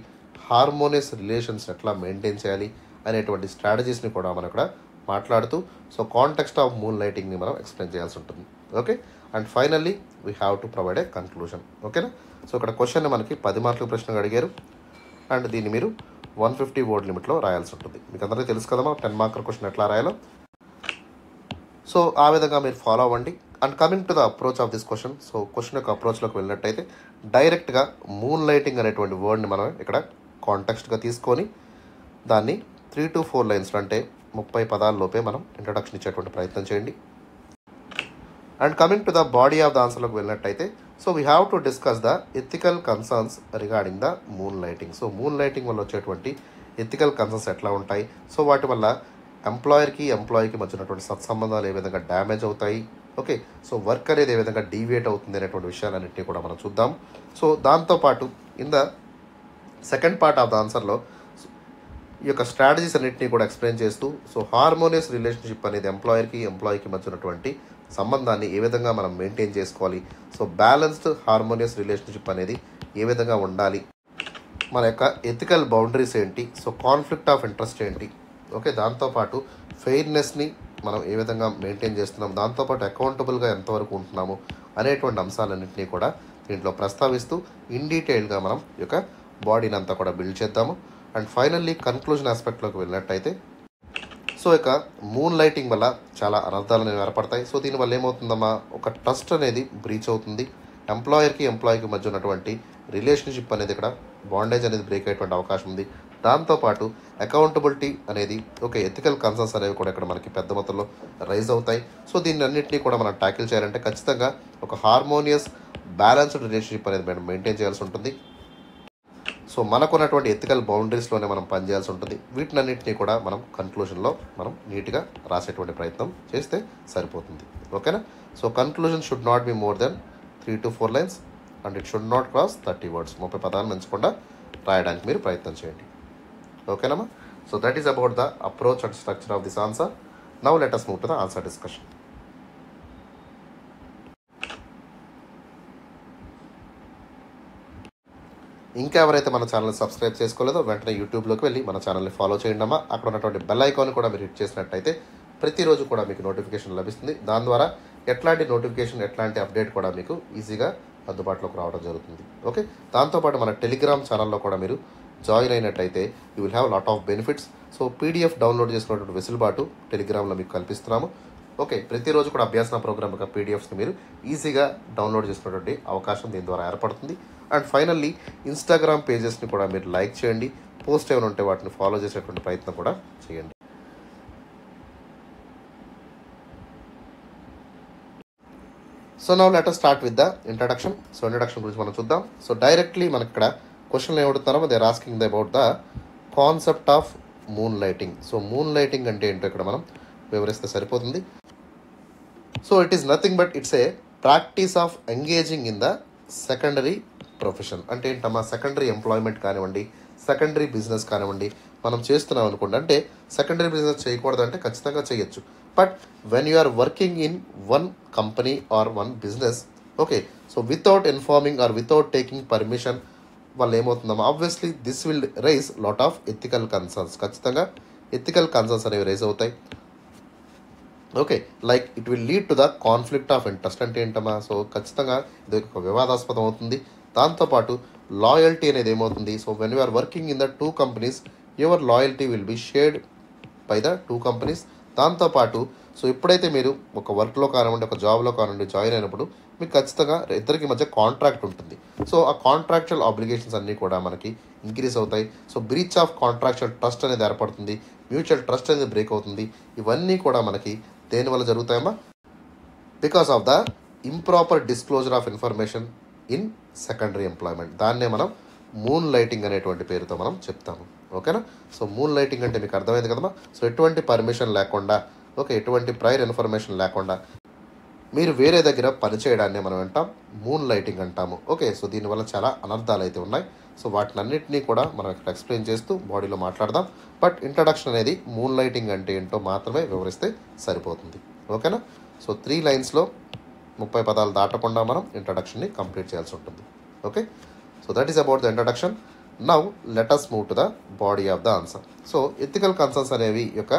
హార్మోనియస్ రిలేషన్స్ ఎట్లా మెయింటైన్ చేయాలి అనేటువంటి స్ట్రాటజీస్ని కూడా మనం ఇక్కడ మాట్లాడుతూ సో కాంటెక్స్ట్ ఆఫ్ మూన్ లైటింగ్ని మనం ఎక్స్ప్లెయిన్ చేయాల్సి ఉంటుంది. Okay? And finally we have to provide a conclusion. ఓకేనా? సో ఇక్కడ క్వశ్చన్ని మనకి 10 మార్కుల ప్రశ్నగా అడిగారు. అండ్ దీన్ని మీరు 150 వర్డ్ లిమిట్లో రాయాల్సి ఉంటుంది. మీకు అందరికీ తెలుసు కదమ్మా 10 మార్కుల క్వశ్చన్ ఎట్లా రాయాలో. సో ఆ విధంగా మీరు ఫాలో అవ్వండి. And coming to the approach of this question. So question యొక్క అప్రోచ్లోకి వెళ్ళినట్టయితే డైరెక్ట్గా మూన్ లైటింగ్ అనేటువంటి వర్డ్ని మనం ఇక్కడ కాంటెక్స్ట్గా తీసుకొని దాన్ని 3 to 4 లైన్స్లో అంటే 30 పదాల్లోపే మనం ఇంట్రడక్షన్ ఇచ్చేటువంటి ప్రయత్నం చేయండి. And coming to the body of the ఆన్సర్లోకి వెళ్ళినట్టయితే so we have to discuss the ethical concerns regarding the moonlighting. So moonlighting వల్ల వచ్చేటువంటి ఎథికల్ కన్సర్న్స్ ఎట్లా ఉంటాయి, సో వాటి వల్ల ఎంప్లాయీకి మధ్య ఉన్నటువంటి సత్సంబంధాలు ఏ విధంగా డ్యామేజ్ అవుతాయి, ఓకే, సో వర్క్ అనేది ఏ విధంగా డీవియేట్ అవుతుంది అనేటువంటి విషయాలన్నింటినీ కూడా మనం చూద్దాం. సో దాంతోపాటు in the second part of the ఆన్సర్లో ఈ యొక్క స్ట్రాటజీస్ అన్నింటినీ కూడా ఎక్స్ప్లెయిన్ చేస్తూ సో హార్మోనియస్ రిలేషన్షిప్ అనేది ఎంప్లాయర్కి మధ్య ఉన్నటువంటి సంబంధాన్ని ఏ విధంగా మనం మెయింటైన్ చేసుకోవాలి, సో బ్యాలెన్స్డ్ హార్మోనియస్ రిలేషన్షిప్ అనేది ఏ విధంగా ఉండాలి, మన యొక్క ఎథికల్ బౌండరీస్ ఏంటి, సో కాన్ఫ్లిక్ట్ ఆఫ్ ఇంట్రెస్ట్ ఏంటి, ఓకే, దాంతోపాటు ఫెయిర్నెస్ని మనం ఏ విధంగా మెయింటైన్ చేస్తున్నాం, దాంతోపాటు అకౌంటబుల్గా ఎంతవరకు ఉంటున్నాము అనేటువంటి అంశాలన్నింటినీ కూడా దీంట్లో ప్రస్తావిస్తూ ఇన్ డీటెయిల్గా మనం ఈ యొక్క బాడీని అంతా కూడా బిల్డ్ చేద్దాము. అండ్ ఫైనల్లీ కన్క్లూజన్ ఆస్పెక్ట్లోకి వెళ్ళినట్టయితే సో ఇక మూన్ లైటింగ్ వల్ల చాలా అనర్థాలు అనేవి ఏర్పడతాయి. సో దీనివల్ల ఏమవుతుందమ్మా, ఒక ట్రస్ట్ అనేది బ్రీచ్ అవుతుంది, ఎంప్లాయీకి మధ్య ఉన్నటువంటి రిలేషన్షిప్ అనేది ఇక్కడ బాండేజ్ అనేది బ్రేక్ అయ్యేటువంటి అవకాశం ఉంది. దాంతోపాటు అకౌంటబిలిటీ అనేది ఓకే ఎథికల్ కన్సర్న్స్ అనేవి కూడా ఇక్కడ మనకి పెద్ద మొత్తంలో రైజ్ అవుతాయి. సో దీన్ని అన్నింటినీ కూడా మనం ట్యాకిల్ చేయాలంటే ఖచ్చితంగా ఒక హార్మోనియస్ బ్యాలెన్స్డ్ రిలేషన్షిప్ అనేది మనం మెయింటైన్ చేయాల్సి ఉంటుంది. సో మనకున్నటువంటి ఎథికల్ బౌండరీస్లోనే మనం పనిచేయాల్సి ఉంటుంది. వీటినన్నింటినీ కూడా మనం కన్క్లూజన్లో మనం నీట్గా రాసేటువంటి ప్రయత్నం చేస్తే సరిపోతుంది. ఓకేనా. So conclusion should not be more than 3 to 4 lines and it should not cross 30 words. 30 పదాలు మించకుండా రాయడానికి మీరు ప్రయత్నం చేయండి. ఓకేనమ్మా. So that is about the approach and structure of this answer. Now let us move to the answer discussion. ఇంకా ఎవరైతే మన ఛానల్ని సబ్స్క్రైబ్ చేసుకోలేదో వెంటనే యూట్యూబ్లోకి వెళ్ళి మన ఛానల్ని ఫాలో చేయండి అమ్మా. అక్కడ ఉన్నటువంటి బెల్ ఐకాన్ కూడా మీరు హిట్ చేసినట్టయితే ప్రతిరోజు కూడా మీకు నోటిఫికేషన్ లభిస్తుంది. దాని ద్వారా ఎట్లాంటి నోటిఫికేషన్ ఎట్లాంటి అప్డేట్ కూడా మీకు ఈజీగా అందుబాటులోకి రావడం జరుగుతుంది. ఓకే. దాంతోపాటు మన టెలిగ్రామ్ ఛానల్లో కూడా మీరు జాయిన్ అయినట్టయితే you will have lot of benefits. So PDF download చేసుకున్నటువంటి వెసులుబాటు టెలిగ్రామ్లో మీకు కల్పిస్తున్నాము. ఓకే. ప్రతిరోజు కూడా అభ్యాసన ప్రోగ్రామ్ యొక్క పీడిఎఫ్స్ని మీరు ఈజీగా డౌన్లోడ్ చేసుకున్నటువంటి అవకాశం దీని ద్వారా ఏర్పడుతుంది. అండ్ ఫైనల్లీ ఇన్స్టాగ్రామ్ పేజెస్ని కూడా మీరు లైక్ చేయండి. పోస్ట్ ఏమైనా ఉంటే వాటిని ఫాలో చేసేటువంటి ప్రయత్నం కూడా చేయండి. So now let us start with the introduction. So introduction గురించి మనం చూద్దాం. సో డైరెక్ట్లీ మనకి ఇక్కడ క్వశ్చన్లు ఏమడుతున్నారో they are asking about the concept of moonlighting. So moonlighting అంటే ఏంటో ఇక్కడ మనం వివరిస్తే సరిపోతుంది. So it is nothing but it's a practice of engaging in the secondary profession. అంటే ఏంటమ్మా, సెకండరీ ఎంప్లాయ్మెంట్ కానివ్వండి, సెకండరీ బిజినెస్ కానివ్వండి మనం చేస్తున్నాం అనుకోండి. అంటే సెకండరీ బిజినెస్ చేయకూడదు అంటే ఖచ్చితంగా చేయొచ్చు. But when you are working in one company or one business, okay, so without informing or without taking permission వల్ల ఏమవుతుందమ్మా, obviously this will raise lot of ethical concerns. ఖచ్చితంగా ఎథికల్ కన్సర్న్స్ అనేవి raise అవుతాయి. Okay, like it will lead to the conflict of interest. అంటే ఏంటమ్మా, so ఖచ్చితంగా ఇది ఒక వివాదాస్పదం అవుతుంది. దాంతోపాటు లాయల్టీ అనేది ఏమవుతుంది, so when you are working in the 2 companies your loyalty will be shared by the 2 companies. దాంతోపాటు సో ఎప్పుడైతే మీరు ఒక వర్క్లో కానివ్వండి, ఒక జాబ్లో కానివ్వండి జాయిన్ అయినప్పుడు మీకు ఖచ్చితంగా ఇద్దరికి మధ్య కాంట్రాక్ట్ ఉంటుంది. సో ఆ కాంట్రాక్చువల్ ఆబ్లిగేషన్స్ అన్నీ కూడా మనకి ఇంక్రీజ్ అవుతాయి. So breach of contractual trust అనేది ఏర్పడుతుంది, మ్యూచువల్ ట్రస్ట్ అనేది బ్రేక్ అవుతుంది. ఇవన్నీ కూడా మనకి దేనివల్ల జరుగుతాయమ్మా, because of the improper disclosure of information in secondary employment. దాన్నే మనం మూన్ లైటింగ్ అనేటువంటి పేరుతో మనం చెప్తాము. ఓకేనా. సో మూన్ లైటింగ్ అంటే మీకు అర్థమైంది కదమ్మా. సో ఎటువంటి పర్మిషన్ లేకుండా, ఓకే, ఎటువంటి ప్రైర్ ఇన్ఫర్మేషన్ లేకుండా మీరు వేరే దగ్గర పనిచేయడాన్ని మనం అంటాం మూన్ లైటింగ్ అంటాము. ఓకే. సో దీనివల్ల చాలా అనర్థాలు అయితే ఉన్నాయి. సో వాటిని అన్నింటినీ కూడా మనం ఇక్కడ ఎక్స్ప్లెయిన్ చేస్తూ బాడీలో మాట్లాడదాం. బట్ ఇంట్రడక్షన్ అనేది మూన్ లైటింగ్ అంటే ఏంటో మాత్రమే వివరిస్తే సరిపోతుంది. ఓకేనా. సో 3 linesలో 30 పదాలు దాటకుండా మనం ఇంట్రడక్షన్ని కంప్లీట్ చేయాల్సి ఉంటుంది. Okay. So that is about the introduction. Now let us move to the body of the answer. So ethical concerns అనేవి యొక్క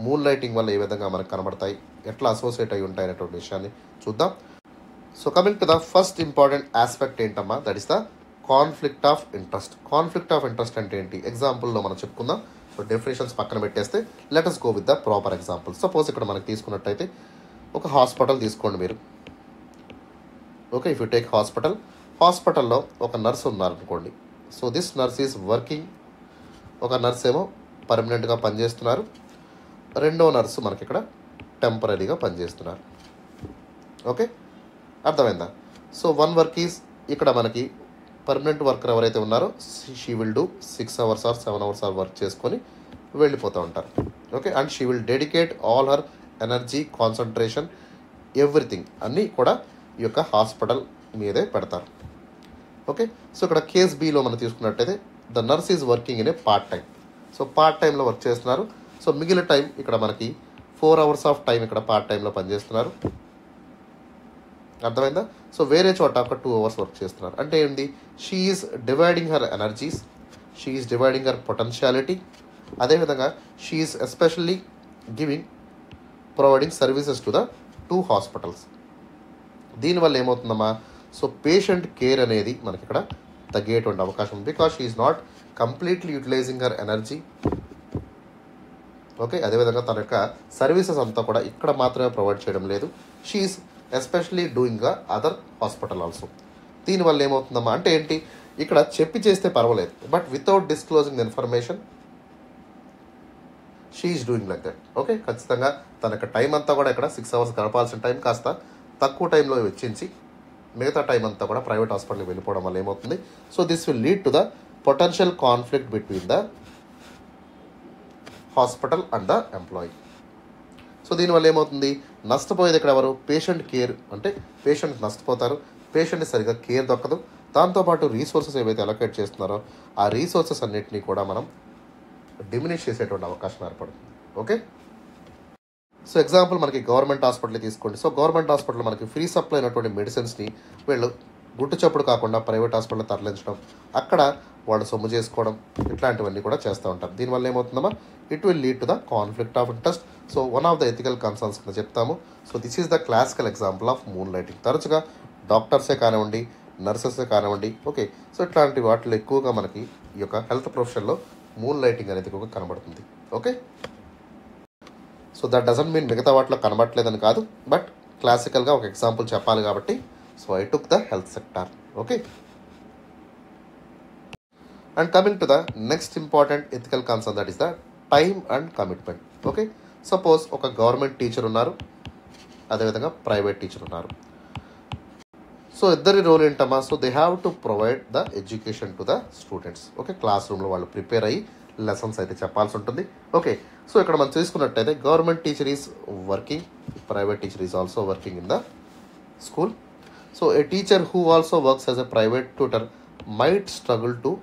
మూన్ లైటింగ్ వల్ల ఏ విధంగా మనకు కనబడతాయి, ఎట్లా అసోసియేట్ అయి ఉంటాయి అనేటువంటి విషయాన్ని చూద్దాం. So coming to the first important aspect ఏంటమ్మా, that is the conflict of interest. Conflict of interest అంటే ఏంటి, ఎగ్జాంపుల్లో మనం చెప్పుకుందాం. సో డెఫినేషన్స్ పక్కన పెట్టేస్తే let us go with the proper example. Suppose ఇక్కడ మనకి తీసుకున్నట్టయితే ఒక హాస్పిటల్ తీసుకోండి మీరు. ఓకే, ఇఫ్ యూ టేక్ హాస్పిటల్లో ఒక నర్స్ ఉన్నారనుకోండి. So this nurse is working. ఒక నర్స్ ఏమో పర్మనెంట్గా పనిచేస్తున్నారు, రెండో నర్సు మనకి ఇక్కడ టెంపరీగా పనిచేస్తున్నారు. ఓకే, అర్థమైందా. సో వన్ వర్క్ ఈజ్ ఇక్కడ మనకి పర్మనెంట్ వర్కర్ ఎవరైతే ఉన్నారో she will do 6 hours or 7 hours work చేసుకొని వెళ్ళిపోతూ ఉంటారు. Okay, and she will dedicate all her energy, concentration, everything అన్నీ కూడా ఈ యొక్క హాస్పిటల్ మీదే పెడతారు. ఓకే. సో ఇక్కడ కేస్ బిలో మనం తీసుకున్నట్టయితే the nurse is working in a part time. So part టైంలో వర్క్ చేస్తున్నారు. సో మిగిలిన టైం ఇక్కడ మనకి 4 hours ఆఫ్ టైం ఇక్కడ పార్ట్ టైంలో పనిచేస్తున్నారు. అర్థమైందా? సో వేరే చోట ఒక 2 hours వర్క్ చేస్తున్నారు. అంటే ఏంటి, she is dividing her energies, she is dividing her potentiality. అదేవిధంగా she is especially providing services to the 2 hospitals. దీనివల్ల ఏమవుతుందమ్మా, సో పేషెంట్ కేర్ అనేది మనకి ఇక్కడ తగ్గేటువంటి అవకాశం ఉంది. Because she is not completely utilising her energy. Okay, అదేవిధంగా తన యొక్క సర్వీసెస్ అంతా కూడా ఇక్కడ మాత్రమే ప్రొవైడ్ చేయడం లేదు, she is especially doing other hospital also. దీనివల్ల ఏమవుతుందమ్మా అంటే ఏంటి, ఇక్కడ చెప్పి చేస్తే పర్వాలేదు, but without disclosing the information she is doing like that. Okay, ఖచ్చితంగా తన యొక్క టైం అంతా కూడా ఇక్కడ 6 hours గడపాల్సిన టైం కాస్త తక్కువ టైంలో వెచ్చించి మిగతా టైం అంతా కూడా ప్రైవేట్ హాస్పిటల్కి వెళ్ళిపోవడం వల్ల ఏమవుతుంది, so this will lead to the potential conflict between the hospital and the employee. So దీనివల్ల ఏమవుతుంది, నష్టపోయేది ఇక్కడ ఎవరు, పేషెంట్ కేర్. అంటే పేషెంట్ నష్టపోతారు, పేషెంట్ సరిగ్గా కేర్ దొక్కదు. దాంతోపాటు రీసోర్సెస్ ఏవైతే అలొకేట్ చేస్తున్నారో ఆ రీసోర్సెస్ అన్నింటినీ కూడా మనం డిమినిష్ చేసేటువంటి అవకాశం ఏర్పడుతుంది. ఓకే, సో ఎగ్జాంపుల్ మనకి గవర్నమెంట్ హాస్పిటల్ తీసుకోండి. సో గవర్నమెంట్ హాస్పిటల్ మనకి ఫ్రీ సప్లై అయినటువంటి మెడిసిన్స్ని వీళ్ళు గుట్టు చప్పుడు కాకుండా ప్రైవేట్ హాస్పిటల్ తరలించడం, అక్కడ వాళ్ళు సొమ్ము చేసుకోవడం, ఇట్లాంటివన్నీ కూడా చేస్తూ ఉంటారు. దీనివల్ల ఏమవుతుందమ్మా, it will lead to the conflict of interest. So one of the ethical concerns కింద చెప్తాము. So this is the classical example of moonlighting. తరచుగా డాక్టర్సే కానివ్వండి, నర్సెసే కానివ్వండి, ఓకే, సో ఇట్లాంటి వాటిలో ఎక్కువగా మనకి ఈ యొక్క హెల్త్ ప్రొఫెషన్లో మూన్ లైటింగ్ అనేది ఎక్కువగా కనబడుతుంది. Okay, so that doesn't mean మిగతా వాటిలో కనబడట్లేదని కాదు, బట్ క్లాసికల్గా ఒక ఎగ్జాంపుల్ చెప్పాలి కాబట్టి so I took the health sector. Okay, and coming to the next important ethical concern, that is the time and commitment. Okay, suppose ఒక గవర్నమెంట్ టీచర్ ఉన్నారు, అదేవిధంగా private teacher ఉన్నారు. సో ఇద్దరి రోల్ ఏంటమ్మా, so they have to provide the education to the students. Okay, class రూమ్లో వాళ్ళు prepare అయ్యి lessons అయితే చెప్పాల్సి ఉంటుంది. ఓకే, సో ఇక్కడ మనం చూసుకున్నట్టయితే government teacher is working, private teacher is also working in the school. So A teacher who also works as a private tutor might struggle to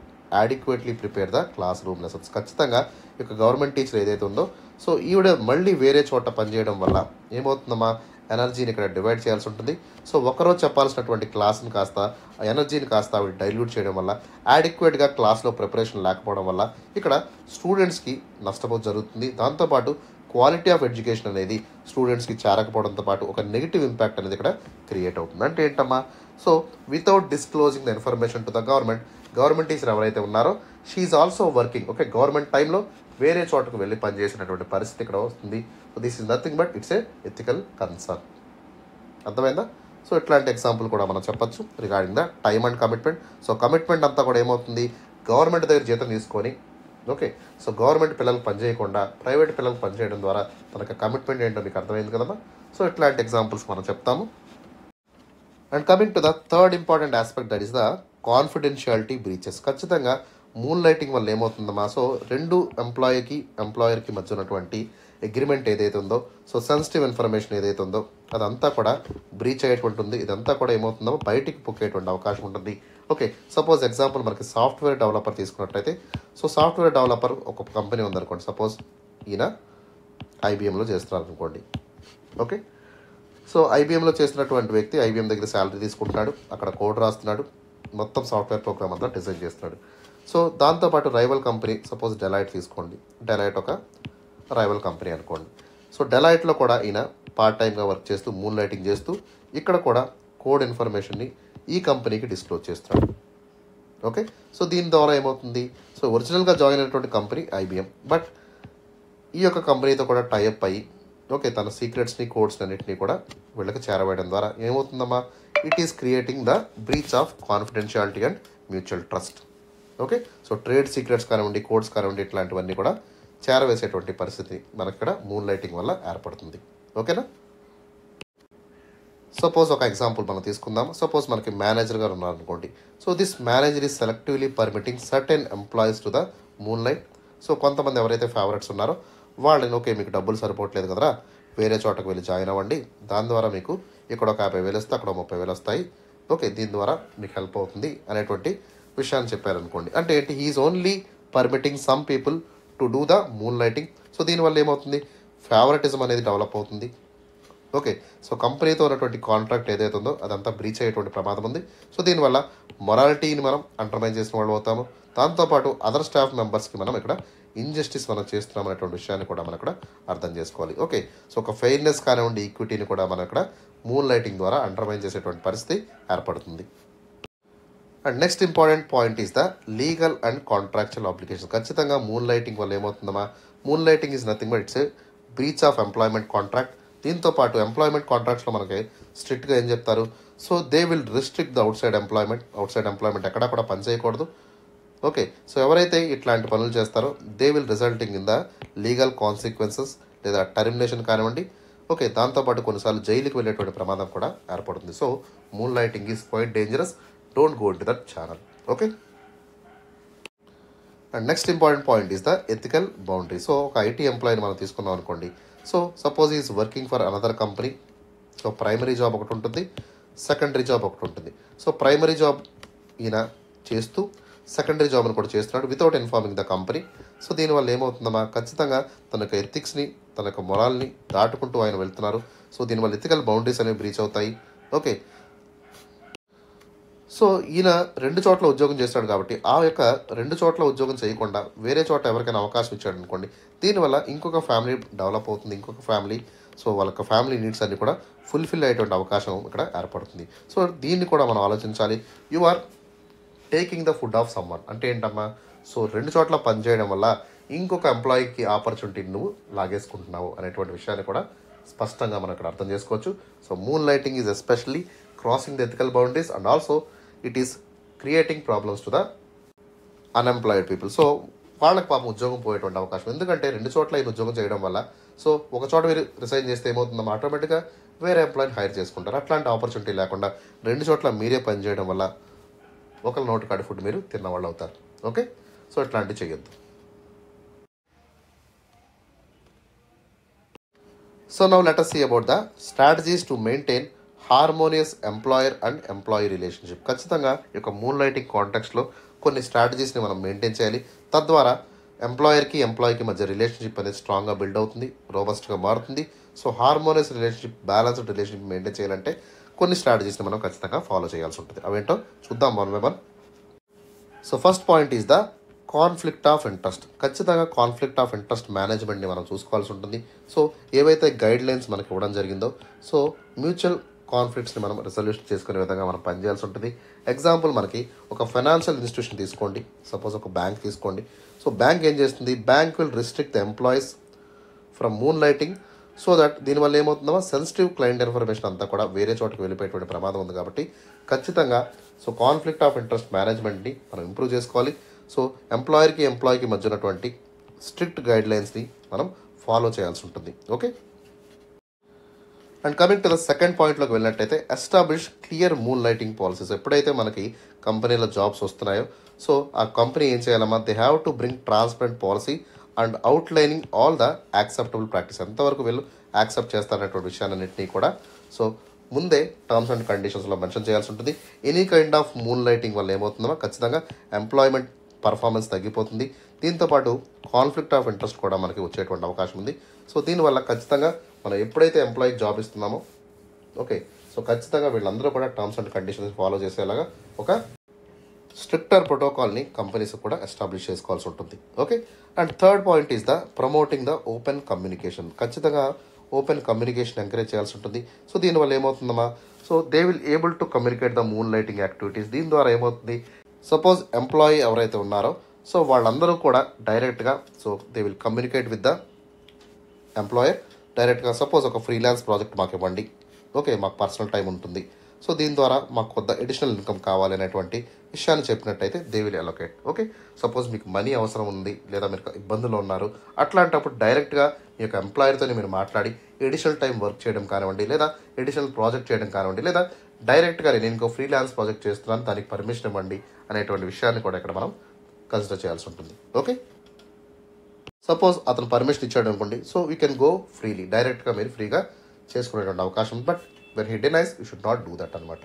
adequately prepare the class room lessons. ఖచ్చితంగా ఈ యొక్క government teacher ఏదైతే ఉందో, so ఈవిడ మళ్ళీ వేరే చోట పనిచేయడం వల్ల ఏమవుతుందమ్మా, ఎనర్జీని ఇక్కడ డివైడ్ చేయాల్సి ఉంటుంది. సో ఒకరోజు చెప్పాల్సినటువంటి క్లాస్ని కాస్త ఆ ఎనర్జీని కాస్త ఆవిడ డైల్యూట్ చేయడం వల్ల, యాడిక్వేట్గా క్లాస్లో ప్రిపరేషన్ లేకపోవడం వల్ల ఇక్కడ స్టూడెంట్స్కి నష్టపోతు జరుగుతుంది. దాంతోపాటు క్వాలిటీ ఆఫ్ ఎడ్యుకేషన్ అనేది స్టూడెంట్స్కి చేరకపోవడంతో పాటు ఒక నెగిటివ్ ఇంపాక్ట్ అనేది ఇక్కడ క్రియేట్ అవుతుంది. అంటే ఏంటమ్మా, so without disclosing the information to the government teacher ఎవరైతే ఉన్నారో she is also working. Okay, government టైంలో వేరే చోటకు వెళ్ళి పనిచేసినటువంటి పరిస్థితి ఇక్కడ వస్తుంది. So this is nothing but it's A ethical concern. అర్థమైందా? సో ఇట్లాంటి ఎగ్జాంపుల్ కూడా మనం చెప్పొచ్చు regarding the time and commitment. So commitment అంతా కూడా ఏమవుతుంది, గవర్నమెంట్ దగ్గర జీతం తీసుకొని, ఓకే, సో గవర్నమెంట్ పిల్లలకు పనిచేయకుండా ప్రైవేట్ పిల్లలకు పనిచేయడం ద్వారా తనకు కమిట్మెంట్ ఏంటో మీకు అర్థమైంది కదమ్మా. సో ఇట్లాంటి ఎగ్జాంపుల్స్ మనం చెప్తాము. And coming to the third important aspect, that is the confidentiality breaches. ఖచ్చితంగా మూన్ లైటింగ్ వల్ల ఏమవుతుందమ్మా, సో రెండు ఎంప్లాయర్కి మధ్య ఉన్నటువంటి అగ్రిమెంట్ ఏదైతే ఉందో, సో సెన్సిటివ్ ఇన్ఫర్మేషన్ ఏదైతే ఉందో అదంతా కూడా బ్రీచ్ అయ్యేటువంటి ఉంది. ఇదంతా కూడా ఏమవుతుందో బయటికి పొక్కేటువంటి అవకాశం ఉంటుంది. ఓకే, సపోజ్ ఎగ్జాంపుల్ మనకి సాఫ్ట్వేర్ డెవలపర్ తీసుకున్నట్లయితే, సో సాఫ్ట్వేర్ డెవలపర్ ఒక కంపెనీ ఉందనుకోండి, సపోజ్ ఈయన ఐబిఎంలో చేస్తున్నారు అనుకోండి. ఓకే, సో ఐబిఎంలో చేసినటువంటి వ్యక్తి ఐబిఎం దగ్గర శాలరీ తీసుకుంటున్నాడు, అక్కడ కోడ్ రాస్తున్నాడు, మొత్తం సాఫ్ట్వేర్ ప్రోగ్రామ్ అంతా డిజైన్ చేస్తున్నాడు. సో దాంతోపాటు రైవల్ కంపెనీ, సపోజ్ డెలాయిట్ తీసుకోండి, డెలాయిట్ ఒక రైవల్ కంపెనీ అనుకోండి. సో డెలాయిట్లో కూడా ఈయన పార్ట్ టైమ్గా వర్క్ చేస్తూ మూన్ లైటింగ్ చేస్తూ ఇక్కడ కూడా కోడ్ ఇన్ఫర్మేషన్ని ఈ కంపెనీకి డిస్క్లోజ్ చేస్తున్నాడు. ఓకే, సో దీని ద్వారా ఏమవుతుంది, సో ఒరిజినల్గా జాయిన్ అయినటువంటి కంపెనీ ఐబిఎం, బట్ ఈ యొక్క కంపెనీతో కూడా టైఅప్ అయ్యి, ఓకే, తన సీక్రెట్స్ని కోడ్స్ని అన్నింటినీ కూడా వీళ్ళకి చేరవేయడం ద్వారా ఏమవుతుందమ్మా, it is creating the breach of confidentiality and mutual trust. Okay, so trade secrets కానివ్వండి, కోడ్స్ కానివ్వండి, ఇట్లాంటివన్నీ కూడా చేరవేసేటువంటి పరిస్థితి మనకి ఇక్కడ మూన్ లైటింగ్ వల్ల ఏర్పడుతుంది. ఓకేనా? సపోజ్ ఒక ఎగ్జాంపుల్ మనం తీసుకుందాం. సపోజ్ మనకి మేనేజర్ గారు ఉన్నారనుకోండి. So this manager is selectively permitting certain employees to the moon light. So కొంతమంది ఎవరైతే ఫేవరెట్స్ ఉన్నారో వాళ్ళని, ఓకే, మీకు డబ్బులు సరిపోవట్లేదు కదరా, వేరే చోటకు వెళ్ళి జాయిన్ అవ్వండి, దాని ద్వారా మీకు ఇక్కడ ఒక 50,000 వస్తే అక్కడ 30,000 వస్తాయి, ఓకే, దీని ద్వారా మీకు హెల్ప్ అవుతుంది అనేటువంటి విషయాన్ని చెప్పారనుకోండి. అంటే ఏంటి, he is only permitting some people to do the moonlighting. So దీనివల్ల ఏమవుతుంది, ఫేవరెటిజం అనేది డెవలప్ అవుతుంది. ఓకే, సో కంపెనీతో ఉన్నటువంటి కాంట్రాక్ట్ ఏదైతే ఉందో అదంతా బ్రీచ్ అయ్యేటువంటి ప్రమాదం ఉంది. సో దీనివల్ల మొరాలిటీని మనం అండర్మైన్ చేసిన వాళ్ళు అవుతాము. దాంతోపాటు అదర్ స్టాఫ్ మెంబర్స్కి మనం ఇక్కడ ఇంజస్టిస్ మనం చేస్తున్నాం అనేటువంటి విషయాన్ని కూడా మనం ఇక్కడ అర్థం చేసుకోవాలి. ఓకే, సో ఒక ఫెయిర్నెస్ కానివ్వండి, ఈక్విటీని కూడా మనం ఇక్కడ మూన్ లైటింగ్ ద్వారా అండర్మైన్ చేసేటువంటి పరిస్థితి ఏర్పడుతుంది. And next important point is the legal and contractual application. ఖచ్చితంగా మూన్ లైటింగ్ వల్ల ఏమవుతుందమ్మా, moonlighting is nothing but it's a breach of employment contract. దీంతో పాటు ఎంప్లాయ్మెంట్ కాంట్రాక్ట్స్లో మనకి స్ట్రిక్ట్గా ఏం చెప్తారు, so they will restrict the outside employment ఎక్కడా కూడా పని చేయకూడదు. ఓకే, సో ఎవరైతే ఇట్లాంటి పనులు చేస్తారో they will resulting in the legal consequences లేదా టర్మినేషన్ కానివ్వండి. ఓకే, దాంతోపాటు కొన్నిసార్లు జైలుకి వెళ్ళేటువంటి ప్రమాదం కూడా ఏర్పడుతుంది. So moonlighting is quiet dangerous, don't go to that channel. Okay, and next important point is the ethical boundary. So ఒక ఐటీ ఎంప్లాయీని మనం తీసుకున్నాం అనుకోండి. So suppose is working for another company. So primary job ఒకటి ఉంటుంది, secondary job ఒకటి ఉంటుంది. So primary job ఈయన చేస్తూ సెకండరీ జాబ్ని కూడా చేస్తున్నాడు without informing the company. So దీనివల్ల ఏమవుతుందమ్మా, ఖచ్చితంగా తన యొక్క ఎథిక్స్ని, తన యొక్క మొరాల్ని దాటుకుంటూ ఆయన వెళ్తున్నారు. సో దీనివల్ల ఎథికల్ బౌండరీస్ అనేవి బ్రీచ్ అవుతాయి. ఓకే, సో ఈయన 2 చోట్ల ఉద్యోగం చేస్తాడు కాబట్టి ఆ యొక్క 2 చోట్ల ఉద్యోగం చేయకుండా వేరే చోట ఎవరికైనా అవకాశం ఇచ్చాడు అనుకోండి, దీనివల్ల ఇంకొక ఫ్యామిలీ డెవలప్ అవుతుంది. ఇంకొక ఫ్యామిలీ, సో వాళ్ళ యొక్క ఫ్యామిలీ నీడ్స్ అన్ని కూడా ఫుల్ఫిల్ అయ్యేటువంటి అవకాశం ఇక్కడ ఏర్పడుతుంది. సో దీన్ని కూడా మనం ఆలోచించాలి. You are taking the food of someone అంటే ఏంటమ్మా, సో 2 చోట్ల పనిచేయడం వల్ల ఇంకొక ఎంప్లాయీకి ఆపర్చునిటీని నువ్వు లాగేసుకుంటున్నావు అనేటువంటి విషయాన్ని కూడా స్పష్టంగా మనం ఇక్కడ అర్థం చేసుకోవచ్చు. So moonlighting is especially crossing the ethical boundaries and also it is creating problems to the unemployed people. So వాళ్ళకి పాపం ఉద్యోగం పోయేటువంటి అవకాశం, ఎందుకంటే 2 చోట్ల ఈయన ఉద్యోగం చేయడం వల్ల సో ఒక చోట మీరు రిసైన్ చేస్తే ఏమవుతుందమ్మా, ఆటోమేటిక్గా వేరే ఎంప్లాయీని హైర్ చేసుకుంటారు. అట్లాంటి ఆపర్చునిటీ లేకుండా 2 చోట్ల మీరే పని చేయడం వల్ల ఒకరి నోటి కాడి ఫుడ్ మీరు తిన్నవాళ్ళు అవుతారు. ఓకే, సో ఇట్లాంటివి చేయొద్దు. So now let us see about the strategies to maintain harmonious employer and employee relationship. ఖచ్చితంగా ఈ యొక్క మూన్ లైటింగ్ కాంటెక్స్లో కొన్ని స్ట్రాటజీస్ని మనం మెయింటైన్ చేయాలి. తద్వారా ఎంప్లాయర్కి ఎంప్లాయీకి మధ్య రిలేషన్షిప్ అనేది స్ట్రాంగ్గా బిల్డ్ అవుతుంది, రోబస్ట్గా మారుతుంది. So harmonious relationship, balanced relationship maintain చేయాలంటే కొన్ని స్ట్రాటజీస్ని మనం ఖచ్చితంగా ఫాలో చేయాల్సి ఉంటుంది. అవేంటో చూద్దాం one by one. So first point is the conflict of interest. ఖచ్చితంగా కాన్ఫ్లిక్ట్ ఆఫ్ ఇంట్రెస్ట్ మేనేజ్మెంట్ని మనం చూసుకోవాల్సి ఉంటుంది. సో ఏవైతే గైడ్ లైన్స్ మనకి ఇవ్వడం జరిగిందో, సో మ్యూచువల్ కాన్ఫ్లిక్ట్స్ని మనం రిజల్యూషన్ చేసుకునే విధంగా మనం పనిచేయాల్సి ఉంటుంది. ఎగ్జాంపుల్ మనకి ఒక ఫైనాన్షియల్ ఇన్స్టిట్యూషన్ తీసుకోండి, సపోజ్ ఒక బ్యాంక్ తీసుకోండి. సో బ్యాంక్ ఏం చేస్తుంది, bank will restrict the employees from moon lighting so that దీనివల్ల ఏమవుతుందో సెన్సిటివ్ క్లయింట్ ఇన్ఫర్మేషన్ అంతా కూడా వేరే చోటకి వెళ్ళిపోయేటువంటి ప్రమాదం ఉంది. కాబట్టి ఖచ్చితంగా సో కాన్ఫ్లిక్ట్ ఆఫ్ ఇంట్రెస్ట్ మేనేజ్మెంట్ని మనం ఇంప్రూవ్ చేసుకోవాలి. సో ఎంప్లాయీకి మధ్య ఉన్నటువంటి స్ట్రిక్ట్ గైడ్ లైన్స్ని మనం ఫాలో చేయాల్సి ఉంటుంది. Okay, and coming to the second పాయింట్లోకి వెళ్ళినట్టయితే establish clear moonlighting policies. ఎప్పుడైతే మనకి కంపెనీలో జాబ్స్ వస్తున్నాయో సో ఆ కంపెనీ ఏం చేయాలమ్మా, they have to bring transparent policy and outlining all the acceptable practice. ఎంతవరకు వీళ్ళు యాక్సెప్ట్ చేస్తారనేటువంటి విషయాలన్నింటినీ కూడా సో ముందే టర్మ్స్ అండ్ కండిషన్స్లో మెన్షన్ చేయాల్సి ఉంటుంది. Any kind of moonlighting వల్ల ఏమవుతుందో ఖచ్చితంగా ఎంప్లాయ్మెంట్ పర్ఫార్మెన్స్ తగ్గిపోతుంది. దీంతోపాటు కాన్ఫ్లిక్ట్ ఆఫ్ ఇంట్రెస్ట్ కూడా మనకి వచ్చేటువంటి అవకాశం ఉంది. సో దీనివల్ల ఖచ్చితంగా మనం ఎప్పుడైతే ఎంప్లాయీకి జాబ్ ఇస్తున్నామో ఓకే, సో ఖచ్చితంగా వీళ్ళందరూ కూడా టర్మ్స్ అండ్ కండిషన్స్ ఫాలో చేసేలాగా ఒక స్ట్రిక్టర్ ప్రోటోకాల్ని కంపెనీస్ కూడా ఎస్టాబ్లిష్ చేసుకోవాల్సి ఉంటుంది. Okay, and third point is the promoting the open communication. ఖచ్చితంగా ఓపెన్ కమ్యూనికేషన్ ఎంకరేజ్ చేయాల్సి ఉంటుంది. సో దీనివల్ల ఏమవుతుందమ్మా, so they will able to communicate the moonlighting activities. దీని ద్వారా ఏమవుతుంది, సపోజ్ ఎంప్లాయీ ఎవరైతే ఉన్నారో సో వాళ్ళందరూ కూడా డైరెక్ట్గా so they will communicate with the employer డైరెక్ట్గా. సపోజ్ ఒక ఫ్రీలాన్స్ ప్రాజెక్ట్ మాకు ఇవ్వండి, ఓకే మాకు పర్సనల్ టైం ఉంటుంది, సో దీని ద్వారా మాకు కొత్త అడిషనల్ ఇన్కమ్ కావాలి అనేటువంటి విషయాన్ని చెప్పినట్టయితే they will allocate. Okay, suppose మీకు మనీ అవసరం ఉంది లేదా మీరు ఇబ్బందులు ఉన్నారు, అట్లాంటప్పుడు డైరెక్ట్గా మీ యొక్క ఎంప్లాయర్తో మీరు మాట్లాడి ఎడిషనల్ టైం వర్క్ చేయడం కానివ్వండి, లేదా ఎడిషనల్ ప్రాజెక్ట్ చేయడం కానివ్వండి, లేదా డైరెక్ట్గా నేను ఇంకో ఫ్రీలాన్స్ ప్రాజెక్ట్ చేస్తున్నాను దానికి పర్మిషన్ ఇవ్వండి అనేటువంటి విషయాన్ని కూడా ఇక్కడ మనం కన్సిడర్ చేయాల్సి ఉంటుంది. ఓకే, సపోజ్ అతను పర్మిషన్ ఇచ్చాడు అనుకోండి, so we can go freely, డైరెక్ట్గా మీరు ఫ్రీగా చేసుకునేటువంటి అవకాశం. But when he denies you should not do that అనమాట.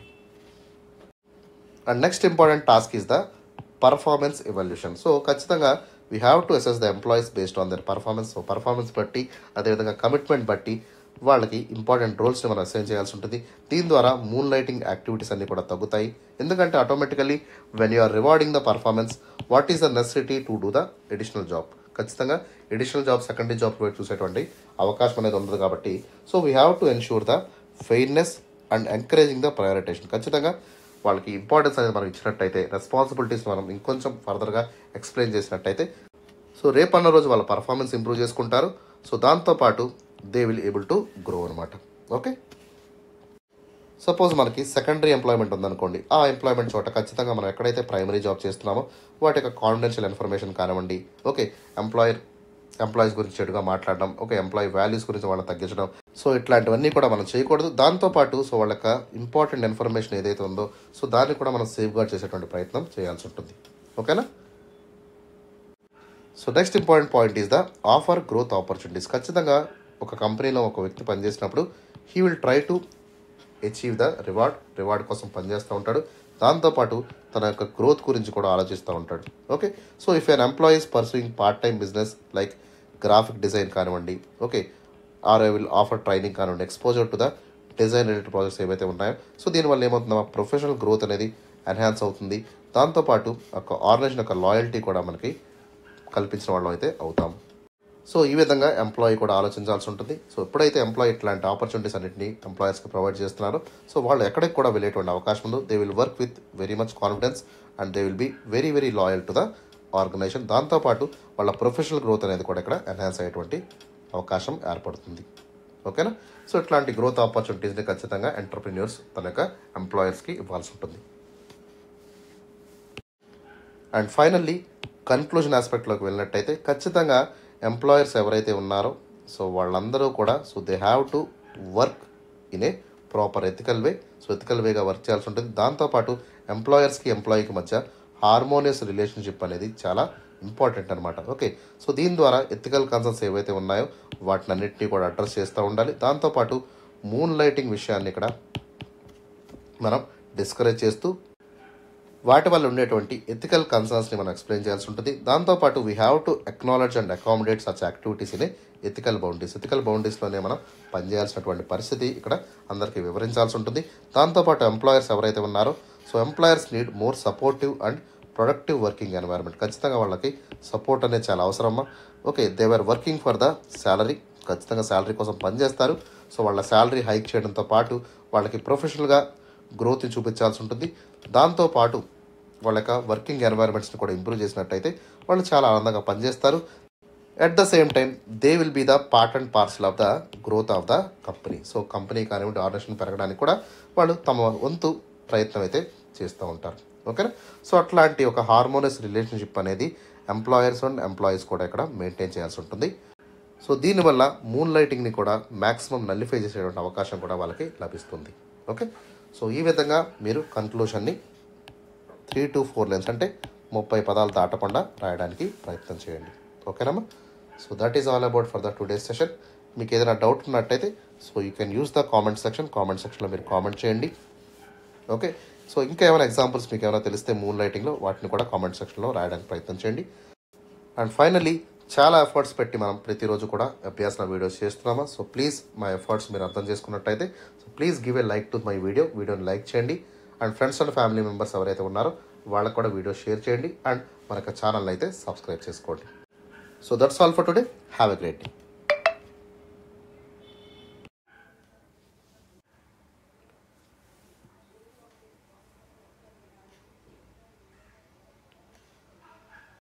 And next important task is the performance evaluation. So ఖచ్చితంగా we have to assess the employees based on their performance. So performance బట్టి, అదేవిధంగా commitment బట్టి వాళ్ళకి important రోల్స్ని మనం assign చేయాల్సి ఉంటుంది. దీని ద్వారా మూన్ లైటింగ్ యాక్టివిటీస్ అన్నీ కూడా తగ్గుతాయి. ఎందుకంటే automatically when you are rewarding the performance, what is the necessity to do the additional job. ఖచ్చితంగా ఎడిషనల్ జాబ్, సెకండరీ జాబ్ వైపు చూసేటువంటి అవకాశం అనేది ఉండదు కాబట్టి, so we have to ensure the fairness and encouraging the prioritisation. ఖచ్చితంగా వాళ్ళకి importance అనేది మనం ఇచ్చినట్టయితే, రెస్పాన్సిబిలిటీస్ మనం ఇంకొంచెం ఫర్దర్గా ఎక్స్ప్లెయిన్ చేసినట్టయితే, సో రేపన్న రోజు వాళ్ళ పర్ఫార్మెన్స్ ఇంప్రూవ్ చేసుకుంటారు. సో దాంతోపాటు they will able to grow అనమాట. ఓకే, సపోజ్ మనకి సెకండరీ ఎంప్లాయ్మెంట్ ఉందనుకోండి. ఆ ఎంప్లాయ్మెంట్ చోట ఖచ్చితంగా మనం ఎక్కడైతే ప్రైమరీ జాబ్ చేస్తున్నామో వాటి యొక్క కాన్ఫిడెన్షియల్ ఇన్ఫర్మేషన్ కానివ్వండి, ఓకే, ఎంప్లాయీస్ గురించి చెడుగా మాట్లాడడం, ఓకే, ఎంప్లాయీ వాల్యూస్ గురించి వాళ్ళని తగ్గించడం, సో ఇట్లాంటివన్నీ కూడా మనం చేయకూడదు. దాంతోపాటు సో వాళ్ళ యొక్క ఇంపార్టెంట్ ఇన్ఫర్మేషన్ ఏదైతే ఉందో సో దాన్ని కూడా మనం సేఫ్ గార్డ్ చేసేటువంటి ప్రయత్నం చేయాల్సి ఉంటుంది. ఓకేనా. So next important point is the offer growth opportunities. ఖచ్చితంగా ఒక కంపెనీలో ఒక వ్యక్తి పనిచేసినప్పుడు he will try to achieve the reward కోసం పనిచేస్తూ ఉంటాడు. దాంతోపాటు తన యొక్క గ్రోత్ గురించి కూడా ఆలోచిస్తూ ఉంటాడు. Okay, so if an employee is pursuing part time business like graphic design కానివ్వండి, okay, or I will offer training కానివ్వండి, exposure to the design related projects ఏవైతే ఉన్నాయో సో దీనివల్ల ఏమవుతుందో ప్రొఫెషనల్ గ్రోత్ అనేది ఎన్హాన్స్ అవుతుంది. దాంతోపాటు ఒక ఆర్గనైజేషన్ యొక్క లాయల్టీ కూడా మనకి కల్పించిన వాళ్ళం అయితే అవుతాం. సో ఈ విధంగా ఎంప్లాయీ కూడా ఆలోచించాల్సి ఉంటుంది. సో ఎప్పుడైతే ఎంప్లాయీ ఇట్లాంటి ఆపర్చునిటీస్ అన్నింటినీ ఎంప్లాయర్స్కి ప్రొవైడ్ చేస్తున్నారో సో వాళ్ళు ఎక్కడికి కూడా వెళ్ళేటువంటి అవకాశం ఉందో, they will work with very much confidence and they will be very very loyal to the organisation. దాంతోపాటు వాళ్ళ ప్రొఫెషనల్ గ్రోత్ అనేది కూడా ఇక్కడ ఎన్హాన్స్ అయ్యేటువంటి అవకాశం ఏర్పడుతుంది. ఓకేనా. సో ఇట్లాంటి గ్రోత్ ఆపర్చునిటీస్ని ఖచ్చితంగా ఎంటర్ప్రెన్యూర్స్ తన యొక్క ఎంప్లాయర్స్కి ఇవ్వాల్సి ఉంటుంది. అండ్ ఫైనల్లీ కన్క్లూజన్ ఆస్పెక్ట్లోకి వెళ్ళినట్టయితే ఖచ్చితంగా ఎంప్లాయర్స్ ఎవరైతే ఉన్నారో సో వాళ్ళందరూ కూడా so they have to work in a proper ethical way. So ethical Vega work చేయాల్సి ఉంటుంది. దాంతోపాటు ఎంప్లాయీకి మధ్య హార్మోనియస్ రిలేషన్షిప్ అనేది చాలా ఇంపార్టెంట్ అనమాట. ఓకే, సో దీని ద్వారా ఎథికల్ కన్సర్న్స్ ఏవైతే ఉన్నాయో వాటిని అన్నింటినీ కూడా అడ్రస్ చేస్తూ ఉండాలి. దాంతోపాటు మూన్ లైటింగ్ విషయాన్ని ఇక్కడ మనం డిస్కరేజ్ చేస్తూ వాటి వల్ల ఉండేటువంటి ఎథికల్ కన్సర్న్స్ని మనం ఎక్స్ప్లెయిన్ చేయాల్సి ఉంటుంది. దాంతోపాటు we have to acknowledge and accommodate such activities in ethical బౌండరీస్లోనే మనం పనిచేయాల్సినటువంటి పరిస్థితి ఇక్కడ అందరికీ వివరించాల్సి ఉంటుంది. దాంతోపాటు ఎంప్లాయర్స్ ఎవరైతే ఉన్నారో so employers need more supportive and productive working environment. ఖచ్చితంగా వాళ్ళకి సపోర్ట్ అనేది చాలా అవసరమా. Okay, they are working for the salary. ఖచ్చితంగా శాలరీ కోసం పనిచేస్తారు. సో వాళ్ళ శాలరీ హైక్ చేయడంతో పాటు వాళ్ళకి ప్రొఫెషనల్గా గ్రోత్ని చూపించాల్సి ఉంటుంది. దాంతోపాటు వాళ్ళ యొక్క వర్కింగ్ ఎన్వైర్న్మెంట్స్ని కూడా ఇంప్రూవ్ చేసినట్టయితే వాళ్ళు చాలా ఆనందంగా పనిచేస్తారు. At the same time they will be the part and parcel of the growth of the company. So company కానివ్వండి, ఆర్గనైజేషన్ పెరగడానికి కూడా వాళ్ళు తమ వంతు ప్రయత్నం అయితే చేస్తూ ఉంటారు. ఓకేనా. సో అట్లాంటి ఒక హార్మోనియస్ రిలేషన్షిప్ అనేది ఎంప్లాయర్స్ అండ్ ఎంప్లాయీస్ కూడా ఇక్కడ మెయింటైన్ చేయాల్సి ఉంటుంది. సో దీనివల్ల మూన్ లైటింగ్ని కూడా మ్యాక్సిమం నల్లిఫై చేసేటువంటి అవకాశం కూడా వాళ్ళకి లభిస్తుంది. ఓకే, సో ఈ విధంగా మీరు కన్క్లూషన్ని 3 to 4 లైన్స్ అంటే 30 పదాలు దాటకుండా రాయడానికి ప్రయత్నం చేయండి. ఓకేనమ్మా. So that is all about for the today's session. మీకు ఏదైనా డౌట్ ఉన్నట్టయితే so you can use the comment సెక్షన్లో మీరు కామెంట్ చేయండి. ఓకే, సో ఇంకా ఏమైనా ఎగ్జాంపుల్స్ మీకు ఏమైనా తెలిస్తే మూన్ లైటింగ్లో వాటిని కూడా కామెంట్ సెక్షన్లో రాయడానికి ప్రయత్నం చేయండి. అండ్ ఫైనల్లీ చాలా ఎఫర్ట్స్ పెట్టి మనం ప్రతిరోజు కూడా అభ్యాసన వీడియోస్ చేస్తున్నామా. సో ప్లీజ్ మా ఎఫర్ట్స్ మీరు అర్థం చేసుకున్నట్టయితే so please give a like to my వీడియోని లైక్ చేయండి. And friends and family members ఎవరైతే ఉన్నారో వాళ్ళకు కూడా వీడియో షేర్ చేయండి. అండ్ మన యొక్క ఛానల్ని అయితే సబ్స్క్రైబ్ చేసుకోండి. So that's all for today. Have a great day.